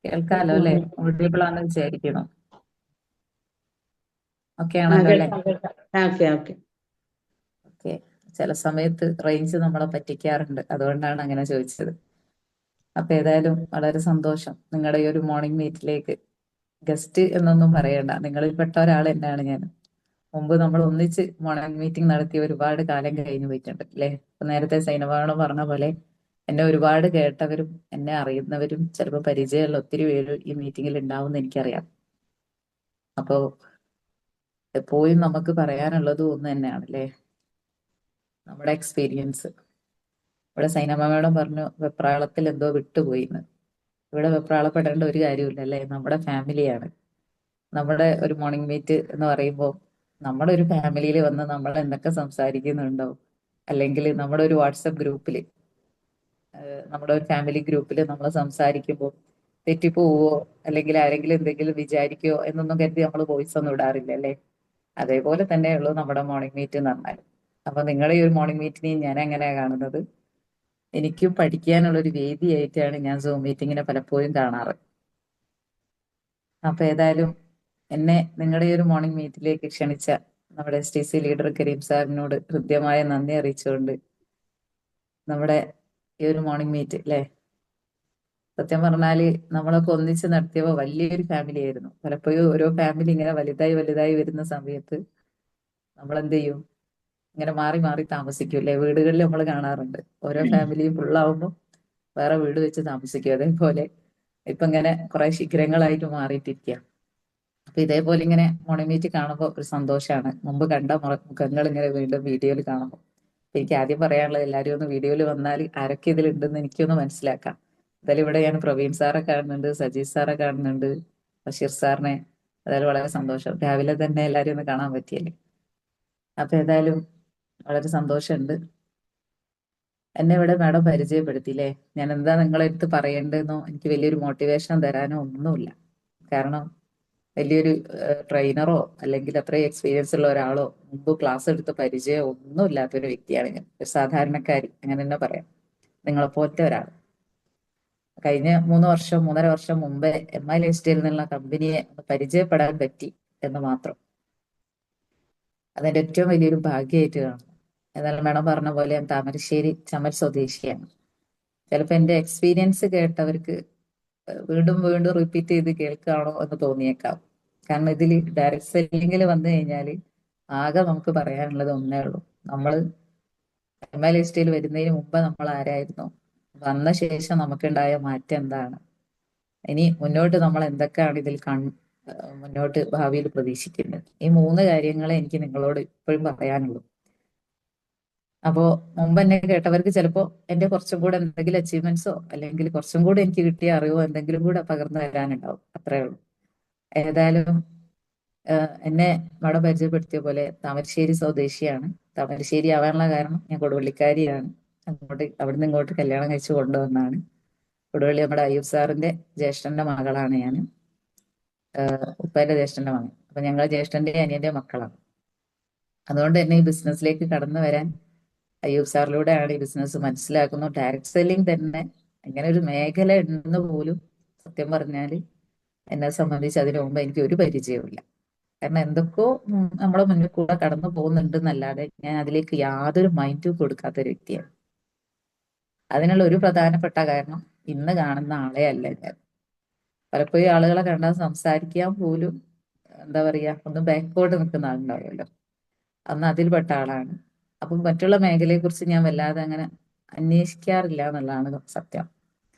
കേൾക്കാലോ അല്ലെ? കേൾക്കുന്നുണ്ട്. ഓഡിയബിൾ ആണെന്ന് വിചാരിക്കുന്നു. ഓക്കെ ആ ആണല്ലോ അല്ലെ? കേൾക്കാം കേൾക്കാം. Okay okay. ഓക്കെ. ചില സമയത്ത് റേഞ്ച് നമ്മളെ പറ്റിക്കാറുണ്ട്, അതുകൊണ്ടാണ് അങ്ങനെ ചോദിച്ചത്. അപ്പൊ ഏതായാലും വളരെ സന്തോഷം നിങ്ങളുടെ ഈ ഒരു മോർണിംഗ് മീറ്റിലേക്ക്. ഗസ്റ്റ് എന്നൊന്നും പറയണ്ട, നിങ്ങളിൽ പെട്ട ഒരാൾ തന്നെയാണ് ഞാൻ. മുമ്പ് നമ്മൾ ഒന്നിച്ച് മോർണിംഗ് മീറ്റിംഗ് നടത്തി ഒരുപാട് കാലം കഴിഞ്ഞു പോയിട്ടുണ്ട് അല്ലെ? ഇപ്പൊ നേരത്തെ സൈനബാണോ പറഞ്ഞ പോലെ എന്നെ ഒരുപാട് കേട്ടവരും എന്നെ അറിയുന്നവരും ചിലപ്പോൾ പരിചയമുള്ള ഒത്തിരി പേര് ഈ മീറ്റിംഗിൽ ഉണ്ടാവും എനിക്കറിയാം. അപ്പോ എപ്പോഴും നമുക്ക് പറയാനുള്ളത് ഒന്ന് തന്നെയാണ് അല്ലേ? നമ്മുടെ എക്സ്പീരിയൻസ്. ഇവിടെ സൈനമ്മ മേഡം പറഞ്ഞു വെപ്രാളത്തിൽ എന്തോ വിട്ടുപോയിന്ന്. ഇവിടെ വെപ്രാളപ്പെടേണ്ട ഒരു കാര്യമില്ല അല്ലേ? നമ്മുടെ ഫാമിലിയാണ്. നമ്മുടെ ഒരു മോർണിംഗ് മീറ്റ് എന്ന് പറയുമ്പോൾ നമ്മുടെ ഒരു ഫാമിലിയിൽ വന്ന് നമ്മൾ എന്തൊക്കെ സംസാരിക്കുന്നുണ്ടോ, അല്ലെങ്കിൽ നമ്മുടെ ഒരു വാട്സപ്പ് ഗ്രൂപ്പിൽ, നമ്മുടെ ഒരു ഫാമിലി ഗ്രൂപ്പിൽ നമ്മൾ സംസാരിക്കുമ്പോൾ തെറ്റിപ്പോവോ അല്ലെങ്കിൽ ആരെങ്കിലും എന്തെങ്കിലും വിചാരിക്കോ എന്നൊന്നും കരുതി നമ്മൾ വോയിസ് ഒന്നും ഇടാറില്ല അല്ലേ? അതേപോലെ തന്നെയുള്ളൂ നമ്മുടെ മോർണിംഗ് മീറ്റ് എന്ന് പറഞ്ഞാൽ. അപ്പൊ നിങ്ങളുടെ ഈ ഒരു മോർണിംഗ് മീറ്റിനെ ഞാൻ എങ്ങനെയാ കാണുന്നത്? എനിക്കും പഠിക്കാനുള്ള ഒരു വേദിയായിട്ടാണ് ഞാൻ സൂം മീറ്റിങ്ങിനെ പലപ്പോഴും കാണാറ്. അപ്പൊ ഏതായാലും എന്നെ നിങ്ങളുടെ ഈ ഒരു മോർണിംഗ് മീറ്റിലേക്ക് ക്ഷണിച്ച നമ്മുടെ STC ലീഡർ കരീം സാറിനോട് ഹൃദ്യമായ നന്ദി അറിയിച്ചുകൊണ്ട് നമ്മുടെ ഈ ഒരു മോർണിംഗ് മീറ്റ് അല്ലെ, സത്യം പറഞ്ഞാല് നമ്മളൊക്കെ ഒന്നിച്ച് നടത്തിയപ്പോൾ വലിയൊരു ഫാമിലി ആയിരുന്നു. പലപ്പോഴും ഓരോ ഫാമിലി ഇങ്ങനെ വലുതായി വലുതായി വരുന്ന സമയത്ത് നമ്മൾ എന്ത് ചെയ്യും? ഇങ്ങനെ മാറി മാറി താമസിക്കും അല്ലെ? വീടുകളിൽ നമ്മൾ കാണാറുണ്ട്, ഓരോ ഫാമിലിയും ഫുള്ളാവുമ്പോൾ വേറെ വീട് വെച്ച് താമസിക്കും. അതേപോലെ ഇപ്പൊ ഇങ്ങനെ കുറെ ശിഖരങ്ങളായിട്ട് മാറിയിട്ടിരിക്കുക. അപ്പൊ ഇതേപോലെ ഇങ്ങനെ മോർണിംഗ് മീറ്റ് കാണുമ്പോൾ ഒരു സന്തോഷമാണ്. മുമ്പ് കണ്ട മുഖങ്ങൾ ഇങ്ങനെ വീണ്ടും വീഡിയോയിൽ കാണുമ്പോൾ. അപ്പൊ എനിക്ക് ആദ്യം പറയാനുള്ളത്, എല്ലാവരും ഒന്ന് വീഡിയോയിൽ വന്നാൽ ആരൊക്കെ ഇതിലുണ്ടെന്ന് എനിക്കൊന്ന് മനസ്സിലാക്കാം. എന്തായാലും ഇവിടെ ഞാൻ പ്രവീൺ സാറെ കാണുന്നുണ്ട്, സജീഷ് സാറെ കാണുന്നുണ്ട്, ബഷീർ സാറിനെ. അതായത് വളരെ സന്തോഷം, രാവിലെ തന്നെ എല്ലാവരും ഒന്ന് കാണാൻ പറ്റിയല്ലേ. അപ്പൊ ഏതായാലും വളരെ സന്തോഷമുണ്ട്. എന്നെ ഇവിടെ മാഡം പരിചയപ്പെടുത്തിയില്ലേ. ഞാൻ എന്താ നിങ്ങളെ അടുത്ത് പറയേണ്ടതെന്നോ എനിക്ക് വലിയൊരു മോട്ടിവേഷൻ തരാനോ ഒന്നുമില്ല. കാരണം വലിയൊരു ട്രെയിനറോ അല്ലെങ്കിൽ അത്രയും എക്സ്പീരിയൻസ് ഉള്ള ഒരാളോ മുമ്പ് ക്ലാസ് എടുത്ത പരിചയമോ ഒന്നും ഇല്ലാത്തൊരു വ്യക്തിയാണ് ഞാൻ. ഒരു സാധാരണക്കാരി, അങ്ങനെ തന്നെ പറയാം. നിങ്ങളെപ്പോലത്തെ ഒരാൾ. കഴിഞ്ഞ 3 വർഷം 3.5 വർഷം മുമ്പേ MI ലൈഫ്സ്റ്റൈൽ എന്നുള്ള കമ്പനിയെ ഒന്ന് പരിചയപ്പെടാൻ പറ്റി എന്ന് മാത്രം. അതെന്റെ ഏറ്റവും വലിയൊരു ഭാഗ്യമായിട്ട് കാണുന്നു. എന്നാൽ മാഡം പറഞ്ഞ പോലെ ഞാൻ താമരശ്ശേരി ചമൽ സ്വദേശിയാണ്. ചിലപ്പോൾ എന്റെ എക്സ്പീരിയൻസ് കേട്ടവർക്ക് വീണ്ടും വീണ്ടും റിപ്പീറ്റ് ചെയ്ത് കേൾക്കുകയാണോ എന്ന് തോന്നിയേക്കാം. കാരണം ഇതിൽ ഡയറക്ട് സെല്ലിങ്ങിൽ വന്നു കഴിഞ്ഞാൽ ആകെ നമുക്ക് പറയാനുള്ളത് ഒന്നേ ഉള്ളൂ. നമ്മൾ MI ലിസ്റ്റിൽ വരുന്നതിന് മുമ്പ് നമ്മൾ ആരായിരുന്നു, വന്ന ശേഷം നമുക്കുണ്ടായ മാറ്റം എന്താണ്, ഇനി മുന്നോട്ട് നമ്മൾ എന്തൊക്കെയാണ് ഇതിൽ മുന്നോട്ട് ഭാവിയിൽ പ്രതീക്ഷിക്കുന്നത്. ഈ 3 കാര്യങ്ങളെ എനിക്ക് നിങ്ങളോട് ഇപ്പോഴും പറയാനുള്ളൂ. അപ്പോ മുമ്പ് എന്നെ കേട്ടവർക്ക് ചിലപ്പോ എന്റെ കുറച്ചും കൂടെ എന്തെങ്കിലും അച്ചീവ്മെന്റ്സോ അല്ലെങ്കിൽ കുറച്ചും കൂടെ എനിക്ക് കിട്ടിയ അറിവോ എന്തെങ്കിലും കൂടെ പകർന്നു തരാനുണ്ടാവും, അത്രേ ഉള്ളൂ. ഏതായാലും എന്നെ അവിടെ പരിചയപ്പെടുത്തിയ പോലെ താമരശ്ശേരി സ്വദേശിയാണ്. താമരശ്ശേരി ആവാനുള്ള കാരണം ഞാൻ കൊടുവള്ളിക്കാരിയാണ്. അവിടുന്ന് ഇങ്ങോട്ട് കല്യാണം കഴിച്ചു കൊണ്ടുവന്നാണ്. കൊടുവള്ളി നമ്മുടെ അയ്യൂബ് സാറിന്റെ ജ്യേഷ്ഠന്റെ മകളാണ് ഞാൻ. ഉപ്പേന്റെ ജ്യേഷ്ഠന്റെ മകൻ. അപ്പൊ ഞങ്ങൾ ജ്യേഷ്ഠന്റെ അനിയന്റെ മക്കളാണ്. അതുകൊണ്ട് തന്നെ ഈ ബിസിനസ്സിലേക്ക് കടന്നു വരാൻ അയ്യൂബ് സാറിലൂടെയാണ് ഈ ബിസിനസ് മനസ്സിലാക്കുന്നു. ഡയറക്ട് സെല്ലിംഗ് തന്നെ ഇങ്ങനെ ഒരു മേഖല ഉണ്ടെന്ന് പോലും സത്യം പറഞ്ഞാൽ എന്നെ സംബന്ധിച്ച് അതിനു മുമ്പ് എനിക്ക് ഒരു പരിചയവുമില്ല. കാരണം എന്തൊക്കെയോ നമ്മളെ മുന്നിൽ കൂടെ കടന്നു പോകുന്നുണ്ട് എന്നല്ലാതെ ഞാൻ അതിലേക്ക് യാതൊരു മൈൻഡും കൊടുക്കാത്ത ഒരു വ്യക്തിയാണ്. അതിനുള്ള ഒരു പ്രധാനപ്പെട്ട കാരണം ഇന്ന് കാണുന്ന ആളെ അല്ല ഞാൻ. പലപ്പോഴും ആളുകളെ കണ്ടാൽ സംസാരിക്കാൻ പോലും എന്താ പറയാ ഒന്ന് ബാക്ക്വേർഡ് നിൽക്കുന്ന ആളുണ്ടാവുമല്ലോ, അന്ന് അതിൽപ്പെട്ട ആളാണ്. അപ്പം മറ്റുള്ള മേഖലയെ കുറിച്ച് ഞാൻ വല്ലാതെ അങ്ങനെ അന്വേഷിക്കാറില്ല എന്നുള്ളതാണ് സത്യം.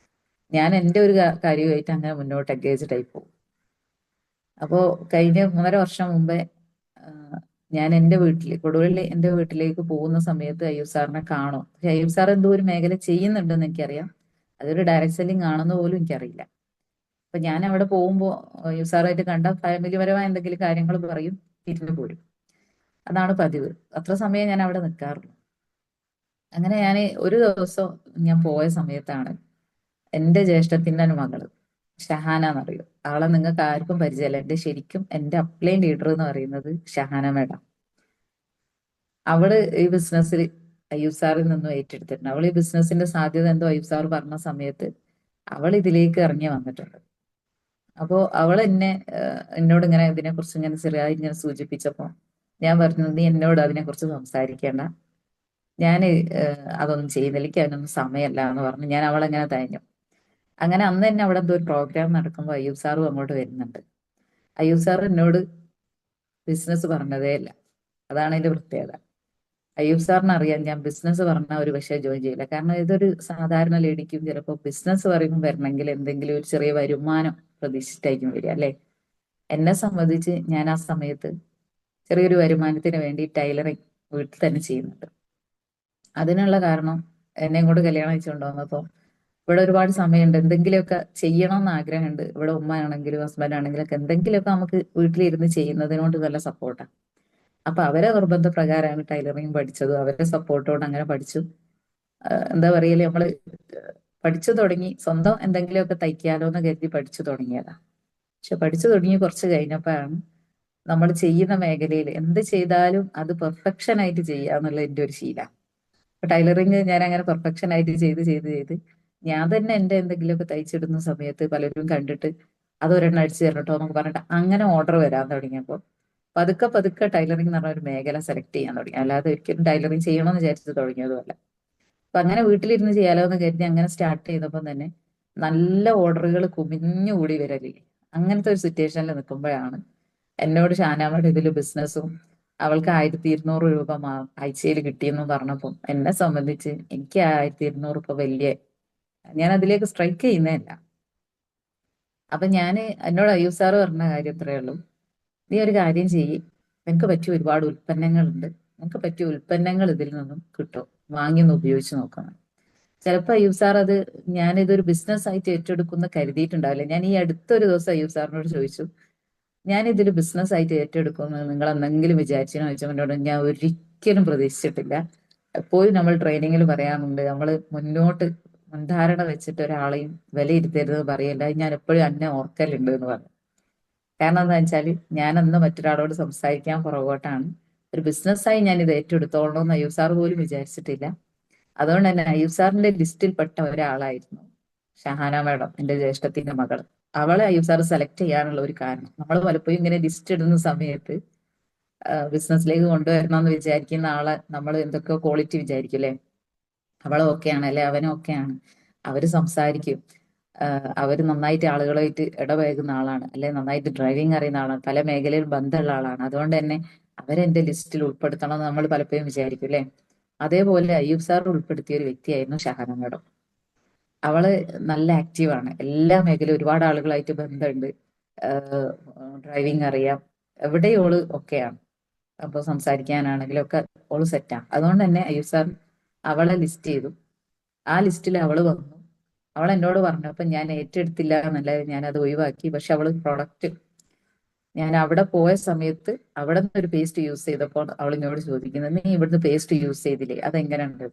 ഞാൻ എൻ്റെ ഒരു കാര്യമായിട്ട് അങ്ങനെ മുന്നോട്ട് എൻഗേജ്ഡ് ആയി പോകും. അപ്പോ കഴിഞ്ഞ 1.5 വർഷം മുമ്പേ ആ, ഞാൻ എൻ്റെ വീട്ടിൽ കൊടുവള്ളി എൻ്റെ വീട്ടിലേക്ക് പോകുന്ന സമയത്ത് അയ്യൂബ് സാറിനെ കാണും. പക്ഷെ അയ്യൂബ് സാർ എന്തോ ഒരു മേഖല ചെയ്യുന്നുണ്ടെന്ന് എനിക്കറിയാം. അതൊരു ഡയറക്ട് സെല്ലിംഗ് ആണെന്ന് പോലും എനിക്കറിയില്ല. അപ്പൊ ഞാൻ അവിടെ പോകുമ്പോൾ അയ്യൂബ് സാറായിട്ട് കണ്ട ഫാമിലിപരമായ എന്തെങ്കിലും കാര്യങ്ങൾ പറയും, തിരിഞ്ഞു പോരും. അതാണ് പതിവ്. അത്ര സമയം ഞാൻ അവിടെ നിൽക്കാറുള്ളൂ. അങ്ങനെ ഞാൻ ഒരു ദിവസം ഞാൻ പോയ സമയത്താണ് എന്റെ ജ്യേഷ്ഠത്തിന്റെ മകള് ഷഹാന എന്നറിയോ, ആളെ നിങ്ങൾക്ക് ആർക്കും പരിചയമില്ല. എന്റെ അപ്ലൈൻ ലീഡർ എന്ന് പറയുന്നത് ഷഹാന മേഡം. അവള് ഈ ബിസിനസ്സിൽ അയ്യൂബ് സാറിൽ നിന്നും ഏറ്റെടുത്തിട്ടുണ്ട്. അവൾ ഈ ബിസിനസിന്റെ സാധ്യത എന്തോ അയ്യൂബ് സാർ പറഞ്ഞ സമയത്ത് അവൾ ഇതിലേക്ക് ഇറങ്ങി വന്നിട്ടുണ്ട്. അപ്പോ അവൾ എന്നോട് ഇങ്ങനെ ഇതിനെ കുറിച്ച് ഇങ്ങനെ ചെറിയായി ഇങ്ങനെ സൂചിപ്പിച്ചപ്പോ ഞാൻ പറഞ്ഞു, നീ എന്നോട് അതിനെ കുറിച്ച് സംസാരിക്കേണ്ട, ഞാൻ അതൊന്നും ചെയ്യുന്നില്ല, എനിക്ക് അതിനൊന്നും സമയമല്ല എന്ന് പറഞ്ഞു ഞാൻ അവളെങ്ങനെ തഴഞ്ഞു. അങ്ങനെ അന്ന് തന്നെ അവിടെ എന്തോ ഒരു പ്രോഗ്രാം നടക്കുമ്പോൾ അയ്യൂബ് സാറും അങ്ങോട്ട് വരുന്നുണ്ട്. അയ്യൂബ് സാർ എന്നോട് ബിസിനസ് പറഞ്ഞതേ ഇല്ല. അതാണ് അതിന്റെ പ്രത്യേകത. അയ്യൂബ് സാറിന് അറിയാം ഞാൻ ബിസിനസ് പറഞ്ഞാൽ ഒരു പക്ഷേ ജോയിൻ ചെയ്യില്ല. കാരണം ഇതൊരു സാധാരണ ലേഡിക്കും ചിലപ്പോൾ ബിസിനസ് പറയുമ്പോൾ വരണമെങ്കിൽ എന്തെങ്കിലും ഒരു ചെറിയ വരുമാനം പ്രതീക്ഷിച്ചിട്ടായിരിക്കും വരിക, അല്ലെ? എന്നെ സംബന്ധിച്ച് ഞാൻ ആ സമയത്ത് ചെറിയൊരു വരുമാനത്തിന് വേണ്ടി ടൈലറിങ് വീട്ടിൽ തന്നെ ചെയ്യുന്നുണ്ട്. അതിനുള്ള കാരണം, എന്നെ ഇങ്ങോട്ട് കല്യാണം കഴിച്ചുകൊണ്ട് വന്നപ്പോൾ ഇവിടെ ഒരുപാട് സമയമുണ്ട്, എന്തെങ്കിലുമൊക്കെ ചെയ്യണം എന്ന് ആഗ്രഹമുണ്ട്. ഇവിടെ ഉമ്മ ആണെങ്കിലും ഹസ്ബൻഡ് ആണെങ്കിലും ഒക്കെ എന്തെങ്കിലുമൊക്കെ നമുക്ക് വീട്ടിലിരുന്ന് ചെയ്യുന്നതിനോട് നല്ല സപ്പോർട്ടാണ്. അപ്പൊ അവരെ നിർബന്ധ പ്രകാരമാണ് ടൈലറിങ് പഠിച്ചത്. അവരുടെ സപ്പോർട്ടോട് അങ്ങനെ പഠിച്ചു. എന്താ പറയല്, നമ്മള് പഠിച്ചു തുടങ്ങി, സ്വന്തം എന്തെങ്കിലുമൊക്കെ തയ്ക്കാലോ എന്ന് കരുതി പഠിച്ചു തുടങ്ങിയതാ. പക്ഷെ പഠിച്ചു തുടങ്ങി കുറച്ച് കഴിഞ്ഞപ്പോഴാണ് നമ്മൾ ചെയ്യുന്ന മേഖലയിൽ എന്ത് ചെയ്താലും അത് പെർഫെക്ഷൻ ആയിട്ട് ചെയ്യുക എന്നുള്ള എന്റെ ഒരു ശീലം. ടൈലറിങ് ഞാൻ അങ്ങനെ പെർഫെക്ഷൻ ആയിട്ട് ചെയ്ത് ഞാൻ തന്നെ എന്റെ എന്തെങ്കിലുമൊക്കെ തയ്ച്ചിടുന്ന സമയത്ത് പലരും കണ്ടിട്ട് അത് ഒരെണ്ണം അടിച്ചു തരട്ടോ എന്നൊക്കെ പറഞ്ഞിട്ട് അങ്ങനെ ഓർഡർ വരാൻ തുടങ്ങിയപ്പോൾ പതുക്കെ പതുക്കെ ടൈലറിംഗ് എന്ന് പറഞ്ഞ ഒരു മേഖല സെലക്ട് ചെയ്യാൻ തുടങ്ങി. അല്ലാതെ ഒരിക്കലും ടൈലറിംഗ് ചെയ്യണമെന്ന് വിചാരിച്ച് തുടങ്ങിയതുമല്ല. അപ്പൊ അങ്ങനെ വീട്ടിലിരുന്ന് ചെയ്യാലോ എന്ന് കരുതി അങ്ങനെ സ്റ്റാർട്ട് ചെയ്തപ്പോൾ തന്നെ നല്ല ഓർഡറുകൾ കുമിഞ്ഞുകൂടി വരലില്ലേ. അങ്ങനത്തെ ഒരു സിറ്റുവേഷനിൽ നിൽക്കുമ്പോഴാണ് എന്നോട് ഷാനാമ്മയുടെ ഇതിൽ ബിസിനസ്സും അവൾക്ക് 1200 രൂപ ആഴ്ചയിൽ കിട്ടിയെന്ന് പറഞ്ഞപ്പോൾ എന്നെ സംബന്ധിച്ച് എനിക്ക് 1200 രൂപ വലിയ, ഞാൻ അതിലേക്ക് സ്ട്രൈക്ക് ചെയ്യുന്നതല്ല. അപ്പൊ എന്നോട് അയ്യൂബ് സാറ് പറഞ്ഞ കാര്യം ഇത്രയേ ഉള്ളൂ, നീ ഒരു കാര്യം ചെയ്യ്, നിനക്ക് പറ്റിയ ഒരുപാട് ഉൽപ്പന്നങ്ങളുണ്ട്, നിനക്ക് പറ്റിയ ഉൽപ്പന്നങ്ങൾ ഇതിൽ നിന്നും കിട്ടും, വാങ്ങി ഒന്ന് ഉപയോഗിച്ച് നോക്കണം. ചിലപ്പോൾ അയ്യൂബ് സാർ അത് ഞാനിതൊരു ബിസിനസ് ആയിട്ട് ഏറ്റെടുക്കുന്ന കരുതിയിട്ടുണ്ടാവില്ല. ഞാൻ ഈ അടുത്തൊരു ദിവസം അയ്യൂബ് സാറിനോട് ചോദിച്ചു, ഞാൻ ഇതിൽ ബിസിനസ് ആയിട്ട് ഏറ്റെടുക്കുമെന്ന് നിങ്ങൾ എന്തെങ്കിലും വിചാരിച്ചോ ചോദിച്ചപ്പോൾ എന്നോട് ഞാൻ ഒരിക്കലും പ്രതീക്ഷിച്ചിട്ടില്ല. എപ്പോഴും നമ്മൾ ട്രെയിനിങ്ങിൽ പറയാറുണ്ട്, നമ്മൾ മുന്നോട്ട് മുൻധാരണ വെച്ചിട്ട് ഒരാളെയും വിലയിരുത്തരുത് പറയല്ല. ഞാൻ എപ്പോഴും അന്നെ ഓർക്കലുണ്ട് എന്ന് പറഞ്ഞു. കാരണം എന്താ വെച്ചാൽ ഞാൻ അന്ന് മറ്റൊരാളോട് സംസാരിക്കാൻ പുറകോട്ടാണ്. ഒരു ബിസിനസ്സായി ഞാൻ ഇത് ഏറ്റെടുത്തോളണം എന്ന് അയ്യൂബ് സാർ പോലും വിചാരിച്ചിട്ടില്ല. അതുകൊണ്ട് തന്നെ അയ്യൂബ് സാറിന്റെ ലിസ്റ്റിൽപ്പെട്ട ഒരാളായിരുന്നു ഷഹാന മാഡം, എന്റെ ജ്യേഷ്ഠത്തിന്റെ മകൾ. അവളെ അയ്യൂബ് സാർ സെലക്ട് ചെയ്യാനുള്ള ഒരു കാരണം, നമ്മൾ പലപ്പോഴും ഇങ്ങനെ ലിസ്റ്റ് ഇടുന്ന സമയത്ത് ബിസിനസ്സിലേക്ക് കൊണ്ടുവരണം എന്ന് വിചാരിക്കുന്ന ആളെ നമ്മൾ എന്തൊക്കെയോ ക്വാളിറ്റി വിചാരിക്കും, അല്ലെ? അവൾ ഓക്കെയാണ്, അല്ലെ അവനും ഓക്കെയാണ്, അവര് സംസാരിക്കും, അവര് നന്നായിട്ട് ആളുകളായിട്ട് ഇടപഴകുന്ന ആളാണ്, അല്ലെ നന്നായിട്ട് ഡ്രൈവിംഗ് അറിയുന്ന ആളാണ്, പല മേഖലയിൽ ബന്ധമുള്ള ആളാണ്, അതുകൊണ്ട് തന്നെ അവരെന്റെ ലിസ്റ്റിൽ ഉൾപ്പെടുത്തണം എന്ന് നമ്മൾ പലപ്പോഴും വിചാരിക്കും, അല്ലെ? അതേപോലെ അയ്യൂബ് സാർ ഉൾപ്പെടുത്തിയ ഒരു വ്യക്തിയായിരുന്നു ഷഹാന മാഡം. അവള് നല്ല ആക്റ്റീവാണ്, എല്ലാ മേഖലയും ഒരുപാട് ആളുകളായിട്ട് ബന്ധമുണ്ട്, ഡ്രൈവിംഗ് അറിയാം, എവിടെയും ഓള് ഒക്കെയാണ്. അപ്പൊ സംസാരിക്കാനാണെങ്കിലും ഒക്കെ ഓള് സെറ്റാണ്. അതുകൊണ്ട് തന്നെ അയ്യൂബ് സാർ അവളെ ലിസ്റ്റ് ചെയ്തു. ആ ലിസ്റ്റിൽ അവള് വന്നു. അവൾ എന്നോട് പറഞ്ഞു, അപ്പൊ ഞാൻ ഏറ്റെടുത്തില്ല എന്നല്ല, ഞാൻ അത് ഒഴിവാക്കി. പക്ഷെ അവള് പ്രൊഡക്റ്റ്, ഞാൻ അവിടെ പോയ സമയത്ത് അവിടെ നിന്ന് ഒരു പേസ്റ്റ് യൂസ് ചെയ്തപ്പോൾ അവൾ എന്നോട് ചോദിക്കുന്നത്, നീ ഇവിടുന്ന് പേസ്റ്റ് യൂസ് ചെയ്തില്ലേ, അതെങ്ങനെ ഉണ്ട്?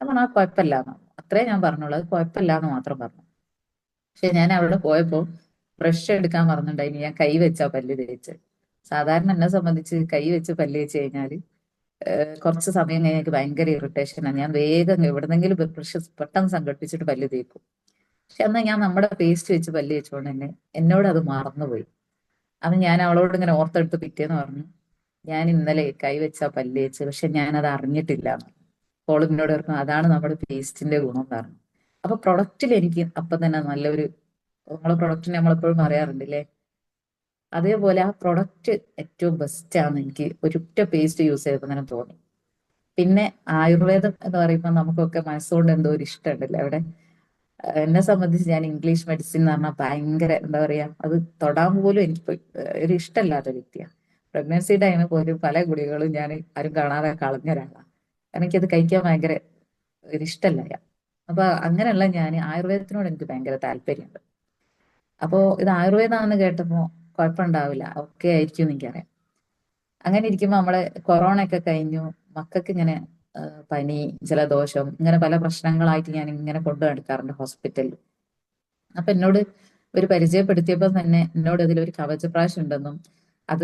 ഞാൻ പറഞ്ഞു, ആ കുഴപ്പമില്ല എന്ന്. അത്രേ ഞാൻ പറഞ്ഞോളൂ, അത് കുഴപ്പമില്ല എന്ന് മാത്രം പറഞ്ഞു. പക്ഷെ ഞാൻ അവിടെ പോയപ്പോ ബ്രഷ് എടുക്കാൻ മറന്നുണ്ടായിനി, ഞാൻ കൈ വെച്ചാ പല്ല് തേച്ച്. സാധാരണ എന്നെ സംബന്ധിച്ച് കൈ വെച്ച് പല്ല് തേച്ച് കഴിഞ്ഞാല് കുറച്ച് സമയം കഴിഞ്ഞ് എനിക്ക് ഭയങ്കര ഇറിറ്റേഷനാണ്. ഞാൻ വേഗം എവിടെന്നെങ്കിലും ബ്രഷ് പെട്ടെന്ന് സംഘടിപ്പിച്ചിട്ട് പല്ല് തേക്കും. പക്ഷെ അന്ന് ഞാൻ നമ്മുടെ പേസ്റ്റ് വെച്ച് പല്ല് തേച്ചുകൊണ്ട് തന്നെ എന്നോട് അത് മറന്നുപോയി. അത് ഞാൻ അവളോട് ഇങ്ങനെ ഓർത്തെടുത്ത് പിറ്റേന്ന് പറഞ്ഞു, ഞാൻ ഇന്നലെ കൈവച്ചാ പല്ല് തേച്ച്, പക്ഷെ ഞാൻ അത് അറിഞ്ഞിട്ടില്ല എന്ന്. അപ്പോൾ എന്നോട് പറഞ്ഞു, അതാണ് നമ്മുടെ പേസ്റ്റിന്റെ ഗുണം എന്ന് പറഞ്ഞു. അപ്പൊ പ്രൊഡക്റ്റിൽ എനിക്ക് അപ്പൊ തന്നെ നല്ലൊരു, നമ്മളെ പ്രൊഡക്റ്റിന് നമ്മളെപ്പോഴും പറയാറുണ്ട് അല്ലേ, അതേപോലെ ആ പ്രൊഡക്റ്റ് ഏറ്റവും ബെസ്റ്റ് ആണ് എനിക്ക് ഒരൊറ്റ പേസ്റ്റ് യൂസ് ചെയ്തപ്പോൾ തന്നെ തോന്നി. പിന്നെ ആയുർവേദം എന്ന് പറയുമ്പോൾ നമുക്കൊക്കെ മനസ്സുകൊണ്ട് എന്തോ ഒരു ഇഷ്ടമുണ്ടല്ലേ അവിടെ. എന്നെ സംബന്ധിച്ച് ഞാൻ ഇംഗ്ലീഷ് മെഡിസിൻ എന്ന് പറഞ്ഞാൽ ഭയങ്കര എന്താ പറയാ, അത് തൊടാൻ പോലും എനിക്ക് ഒരു ഇഷ്ടമല്ലാത്ത വ്യക്തിയാണ്. പ്രഗ്നൻസി ടൈമിൽ പോലും പല ഗുളികകളും ഞാൻ ആരും കാണാതെ കളഞ്ഞ ഒരാളാണ്. എനിക്കത് കഴിക്കാൻ ഭയങ്കര ഒരു ഇഷ്ടമല്ല. അപ്പൊ അങ്ങനെയുള്ള ഞാൻ ആയുർവേദത്തിനോട് എനിക്ക് ഭയങ്കര താല്പര്യമുണ്ട്. അപ്പോ ഇത് ആയുർവേദമാണെന്ന് കേട്ടപ്പോ കുഴപ്പമുണ്ടാവില്ല, ഒക്കെ ആയിരിക്കും എന്ന് എനിക്കറിയാം. അങ്ങനെ ഇരിക്കുമ്പോൾ നമ്മളെ കൊറോണ ഒക്കെ കഴിഞ്ഞു, മക്കൾക്ക് ഇങ്ങനെ പനി, ജലദോഷം, ഇങ്ങനെ പല പ്രശ്നങ്ങളായിട്ട് ഞാൻ ഇങ്ങനെ കൊണ്ടു നടക്കാറുണ്ട് ഹോസ്പിറ്റലിൽ. അപ്പൊ എന്നോട് ഒരു പരിചയപ്പെടുത്തിയപ്പോൾ തന്നെ എന്നോട് ഇതിലൊരു കവചപ്രാശ് ഉണ്ടെന്നും അത്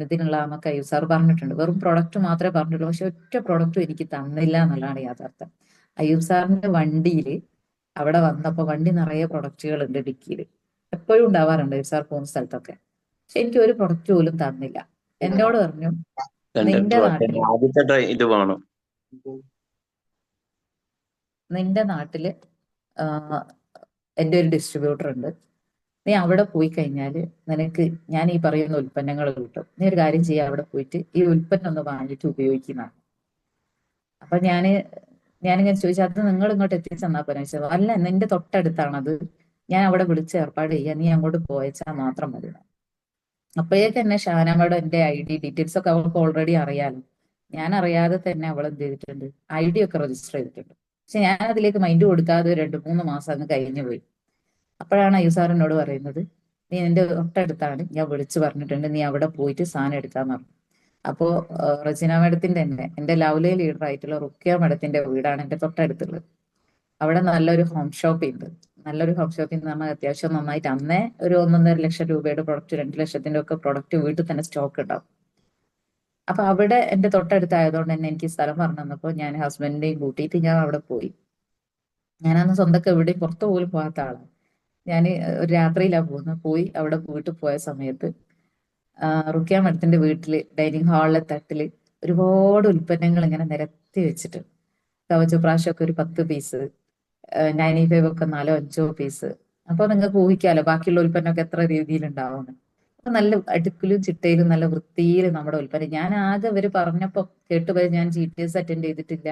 ഇതിനുള്ള നമുക്ക് അയ്യൂബ് സാർ പറഞ്ഞിട്ടുണ്ട്. വെറും പ്രൊഡക്റ്റ് മാത്രമേ പറഞ്ഞിട്ടുള്ളൂ, പക്ഷെ ഒറ്റ പ്രൊഡക്റ്റും എനിക്ക് തന്നില്ല എന്നുള്ളതാണ് യാഥാർത്ഥ്യം. അയ്യൂബ് സാറിന്റെ വണ്ടിയിൽ അവിടെ വന്നപ്പോ വണ്ടി നിറയെ പ്രൊഡക്റ്റുകൾ ഉണ്ട് ഡിക്കിയിൽ. എപ്പോഴും ഉണ്ടാവാറുണ്ട് സാർ പോകുന്ന സ്ഥലത്തൊക്കെ. പക്ഷെ എനിക്ക് ഒരു പ്രൊഡക്റ്റ് പോലും തന്നില്ല. എന്നോട് പറഞ്ഞു നിന്റെ നാട്ടില് ആദ്യത്തെ ഇത് വേണം. നിന്റെ നാട്ടില് ആഹ് എൻ്റെ ഒരു ഡിസ്ട്രിബ്യൂട്ടർ ഉണ്ട്, നീ അവിടെ പോയി കഴിഞ്ഞാൽ നിനക്ക് ഞാൻ ഈ പറയുന്ന ഉൽപ്പന്നങ്ങൾ കിട്ടും, നീ ഒരു കാര്യം ചെയ്യുക, അവിടെ പോയിട്ട് ഈ ഉൽപ്പന്നം ഒന്ന് വാങ്ങിയിട്ട് ഉപയോഗിക്കുന്ന. അപ്പൊ ഞാനിങ്ങനെ ചോദിച്ചു, അത് നിങ്ങൾ ഇങ്ങോട്ട് എത്തിച്ചു തന്നാ പോരാ ചോദിച്ചത്. അല്ല, നിന്റെ തൊട്ടടുത്താണത്, ഞാൻ അവിടെ വിളിച്ച് ഏർപ്പാട് ചെയ്യാം, നീ അങ്ങോട്ട് പോയച്ചാൽ മാത്രം മതി. അപ്പോഴേക്ക് തന്നെ ഷാനമ്മയുടെ എന്റെ ID ഡീറ്റെയിൽസ് ഒക്കെ അവൾക്ക് ഓൾറെഡി അറിയാലോ. ഞാൻ അറിയാതെ തന്നെ അവൾ എന്ത് ചെയ്തിട്ടുണ്ട്, ID ഒക്കെ രജിസ്റ്റർ ചെയ്തിട്ടുണ്ട്. പക്ഷെ ഞാൻ അതിലേക്ക് മൈൻഡ് കൊടുക്കാതെ 2-3 മാസം അങ്ങ് കഴിഞ്ഞു പോയി. അപ്പോഴാണ് അയ്യു സാർ എന്നോട് പറയുന്നത്, നീ നിന്റെ തൊട്ടടുത്താണ്, ഞാൻ വിളിച്ചു പറഞ്ഞിട്ടുണ്ട്, നീ അവിടെ പോയിട്ട് സാധനം എടുക്കാന്ന് പറഞ്ഞു. അപ്പോ റജിന മേഡത്തിന്റെ തന്നെ എന്റെ ലവ്ലി ലീഡർ ആയിട്ടുള്ള റുക്കിയ മേഡത്തിന്റെ വീടാണ് എന്റെ തൊട്ടടുത്തുള്ളത്. അവിടെ നല്ലൊരു ഹോം ഷോപ്പ് ഉണ്ട്. നല്ലൊരു ഹോം ഷോപ്പിംഗ് എന്ന് പറഞ്ഞാൽ അത്യാവശ്യം നന്നായിട്ട് അന്നേ ഒരു 1.5 ലക്ഷം രൂപയുടെ പ്രൊഡക്റ്റ്, 2 ലക്ഷത്തിന്റെ ഒക്കെ പ്രൊഡക്റ്റ് വീട്ടിൽ തന്നെ സ്റ്റോക്ക് ഉണ്ടാവും. അപ്പൊ അവിടെ എന്റെ തൊട്ടടുത്തായതുകൊണ്ട് തന്നെ എനിക്ക് സ്ഥലം പറഞ്ഞു തന്നപ്പോൾ ഞാൻ ഹസ്ബൻഡിനെയും കൂട്ടിയിട്ട് ഞാൻ അവിടെ പോയി. ഞാനന്ന് സ്വന്തമൊക്കെ എവിടെയും പുറത്തു പോലും പോകാത്ത ആളാണ്. ഞാൻ ഒരു രാത്രിയിലാണ് പോകുന്നത്. പോയി അവിടെ വീട്ടിൽ പോയ സമയത്ത് റുക്കിയ മഠത്തിന്റെ വീട്ടില് ഡൈനിങ് ഹാളിലെ തട്ടില് ഒരുപാട് ഉൽപ്പന്നങ്ങൾ ഇങ്ങനെ നിരത്തി വെച്ചിട്ട്, കവചപ്രാശമൊക്കെ ഒരു 10 പീസ്, 95 ഒക്കെ 4-5 പീസ്. അപ്പൊ നിങ്ങൾക്ക് ഊഹിക്കാലോ ബാക്കിയുള്ള ഉൽപ്പന്നമൊക്കെ എത്ര രീതിയിൽ ഉണ്ടാവുമെന്ന്. അപ്പൊ നല്ല അടുക്കിലും ചിട്ടയിലും നല്ല വൃത്തിയിൽ നമ്മുടെ ഉൽപ്പന്നം, ഞാൻ ആകെ ഇവര് പറഞ്ഞപ്പോ കേട്ടുപോയി. ഞാൻ GTS അറ്റൻഡ് ചെയ്തിട്ടില്ല,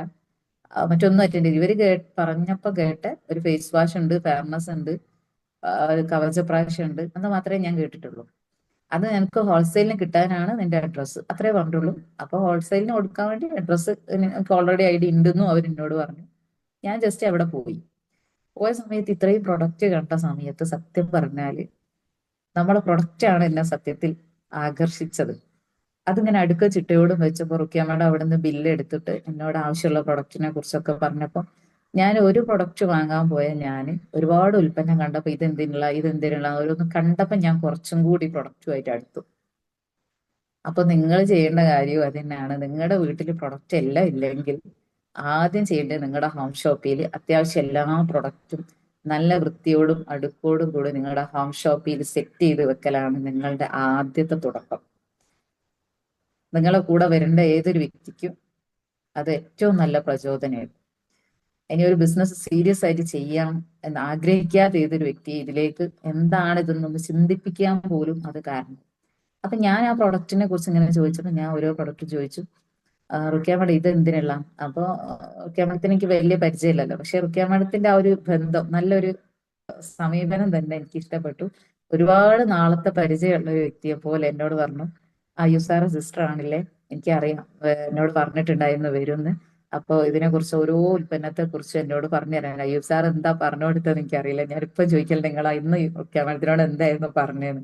മറ്റൊന്നും അറ്റൻഡ് ചെയ്തു. ഇവര് പറഞ്ഞപ്പോ കേട്ട് ഒരു ഫേസ് വാഷ് ഉണ്ട്, ഫെയർനെസ് ഉണ്ട്, ഒരു കവചപ്രാശം ഉണ്ട് എന്ന് മാത്രമേ ഞാൻ കേട്ടിട്ടുള്ളൂ. അത് ഞങ്ങൾക്ക് ഹോൾസെയിലിന് കിട്ടാനാണ് നിന്റെ അഡ്രസ്സ്, അത്രേ പറഞ്ഞിട്ടുള്ളൂ. അപ്പൊ ഹോൾസെയിലിന് കൊടുക്കാൻ വേണ്ടി അഡ്രസ്സ് എനിക്ക് ഓൾറെഡി ID ഉണ്ടെന്നും അവർ എന്നോട് പറഞ്ഞു. ഞാൻ ജസ്റ്റ് അവിടെ പോയ സമയത്ത് ഇത്രയും പ്രൊഡക്റ്റ് കണ്ട സമയത്ത് സത്യം പറഞ്ഞാല് നമ്മളെ പ്രൊഡക്റ്റ് ആണ് എന്നെ സത്യത്തിൽ ആകർഷിച്ചത്. അതിങ്ങനെ അടുക്ക ചിട്ടയോടും വെച്ചപ്പോൾ റുക്കിയമ്മയുടെ അവിടെ നിന്ന് ബില്ല് എടുത്തിട്ട് എന്നോട് ആവശ്യമുള്ള പ്രൊഡക്റ്റിനെ കുറിച്ചൊക്കെ പറഞ്ഞപ്പോൾ, ഞാൻ ഒരു പ്രൊഡക്റ്റ് വാങ്ങാൻ പോയ ഞാൻ ഒരുപാട് ഉൽപ്പന്നം കണ്ടപ്പോൾ ഇതെന്തിനുള്ള ഓരോന്ന് കണ്ടപ്പോൾ ഞാൻ കുറച്ചും കൂടി പ്രൊഡക്റ്റുമായിട്ട് അടുത്തു. അപ്പൊ നിങ്ങൾ ചെയ്യേണ്ട കാര്യവും അത് തന്നെയാണ്. നിങ്ങളുടെ വീട്ടിൽ പ്രൊഡക്റ്റ് എല്ലാം ഇല്ലെങ്കിൽ ആദ്യം ചെയ്യേണ്ടത് നിങ്ങളുടെ ഹോം ഷോപ്പിൽ അത്യാവശ്യം എല്ലാ പ്രൊഡക്റ്റും നല്ല വൃത്തിയോടും അടുക്കോടും കൂടി നിങ്ങളുടെ ഹോം ഷോപ്പിൽ സെറ്റ് ചെയ്ത് വെക്കലാണ് നിങ്ങളുടെ ആദ്യത്തെ തുടക്കം. നിങ്ങളെ കൂടെ വരേണ്ട ഏതൊരു വ്യക്തിക്കും അത് ഏറ്റവും നല്ല പ്രചോദനമാണ്. ഇനി ഒരു ബിസിനസ് സീരിയസ് ആയിട്ട് ചെയ്യാം എന്ന് ആഗ്രഹിക്കാത്ത ഏതൊരു വ്യക്തിയെ ഇതിലേക്ക് എന്താണ് ഇതെന്നൊന്ന് ചിന്തിപ്പിക്കാൻ പോലും അത് കാരണം. അപ്പൊ ഞാൻ ആ പ്രൊഡക്റ്റിനെ കുറിച്ച് ഇങ്ങനെ ചോദിച്ചപ്പോൾ ഞാൻ ഓരോ പ്രൊഡക്റ്റ് ചോദിച്ചു. റുക്കിയ മേഡം ഇത് എന്തിനുള്ള, അപ്പൊ റുക്കിയ മേഡത്തിന് എനിക്ക് വലിയ പരിചയമില്ലല്ലോ, പക്ഷെ റുക്കിയ മേഡത്തിന്റെ ആ ഒരു ബന്ധം, നല്ലൊരു സമീപനം തന്നെ എനിക്ക് ഇഷ്ടപ്പെട്ടു. ഒരുപാട് നാളത്തെ പരിചയമുള്ള ഒരു വ്യക്തിയെ പോലെ എന്നോട് പറഞ്ഞു, അയ്യോ സാറ് സിസ്റ്റർ ആണില്ലേ, എനിക്കറിയാം, എന്നോട് പറഞ്ഞിട്ടുണ്ടായിരുന്നു വരുമെന്ന്. അപ്പൊ ഇതിനെ കുറിച്ച് ഓരോ ഉൽപ്പന്നത്തെ കുറിച്ച് എന്നോട് പറഞ്ഞു തരാൻ അയ്യൂബ് സാർ എന്താ പറഞ്ഞു കൊടുത്തതെന്ന് എനിക്കറിയില്ല. ഞാനിപ്പം ചോദിക്കൽ നിങ്ങളാ ഇന്ന് റുക്കിയ മേഡത്തിനോട് എന്തായിരുന്നു പറഞ്ഞതെന്ന്.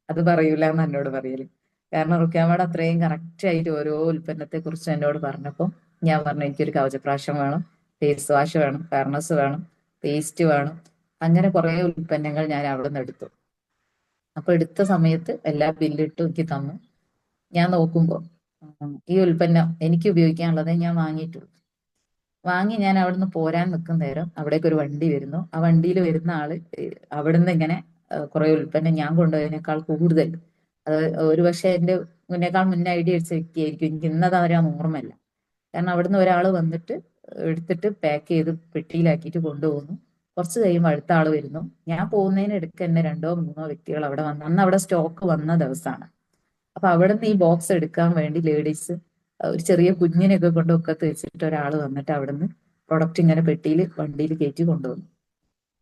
അത് പറയൂല എന്ന് എന്നോട് പറയല്. കാരണം റുക്കിയ മേഡം അത്രയും കറക്റ്റ് ആയിട്ട് ഓരോ ഉൽപ്പന്നത്തെ കുറിച്ച് എന്നോട് പറഞ്ഞപ്പോൾ ഞാൻ പറഞ്ഞു എനിക്കൊരു കവചപ്രാശം വേണം, ഫേസ് വാഷ് വേണം, ഫെയർനെസ് വേണം, പേസ്റ്റ് വേണം. അങ്ങനെ കുറെ ഉൽപ്പന്നങ്ങൾ ഞാൻ അവിടെ നിന്ന് എടുത്തു. അപ്പൊ എടുത്ത സമയത്ത് എല്ലാ ബില്ലിട്ടും എനിക്ക് തന്നു. ഞാൻ നോക്കുമ്പോൾ ഈ ഉൽപ്പന്നം എനിക്ക് ഉപയോഗിക്കാനുള്ളതേ ഞാൻ വാങ്ങിയിട്ടുള്ളൂ. വാങ്ങി ഞാൻ അവിടുന്ന് പോരാൻ നിൽക്കുന്ന നേരം അവിടേക്ക് ഒരു വണ്ടി വരുന്നു. ആ വണ്ടിയിൽ വരുന്ന ആള് അവിടുന്ന് ഇങ്ങനെ കുറെ ഉൽപ്പന്നം ഞാൻ കൊണ്ടുപോയതിനേക്കാൾ കൂടുതൽ, അത് ഒരു പക്ഷെ എന്റെ മുന്നേക്കാൾ മുന്നേ ID അടിച്ച വ്യക്തിയായിരിക്കും, എനിക്ക് ഇന്നത് ആരാന്ന് ഓർമ്മയില്ല. കാരണം അവിടുന്ന് ഒരാൾ വന്നിട്ട് എടുത്തിട്ട് പാക്ക് ചെയ്ത് പെട്ടിയിലാക്കിയിട്ട് കൊണ്ടുപോകുന്നു. കുറച്ച് കഴിയുമ്പോൾ അടുത്ത ആൾ വരുന്നു. ഞാൻ പോകുന്നതിനിടയ്ക്ക് തന്നെ 2-3 വ്യക്തികൾ അവിടെ വന്നു. അന്ന് അവിടെ സ്റ്റോക്ക് വന്ന ദിവസമാണ്. അപ്പൊ അവിടെ നിന്ന് ഈ ബോക്സ് എടുക്കാൻ വേണ്ടി ലേഡീസ് ഒരു ചെറിയ കുഞ്ഞിനെയൊക്കെ കൊണ്ട് ഒക്കത്ത് വെച്ചിട്ട് ഒരാൾ വന്നിട്ട് അവിടുന്ന് പ്രൊഡക്റ്റ് ഇങ്ങനെ പെട്ടിയിൽ വണ്ടിയിൽ കയറ്റി കൊണ്ടുവന്നു.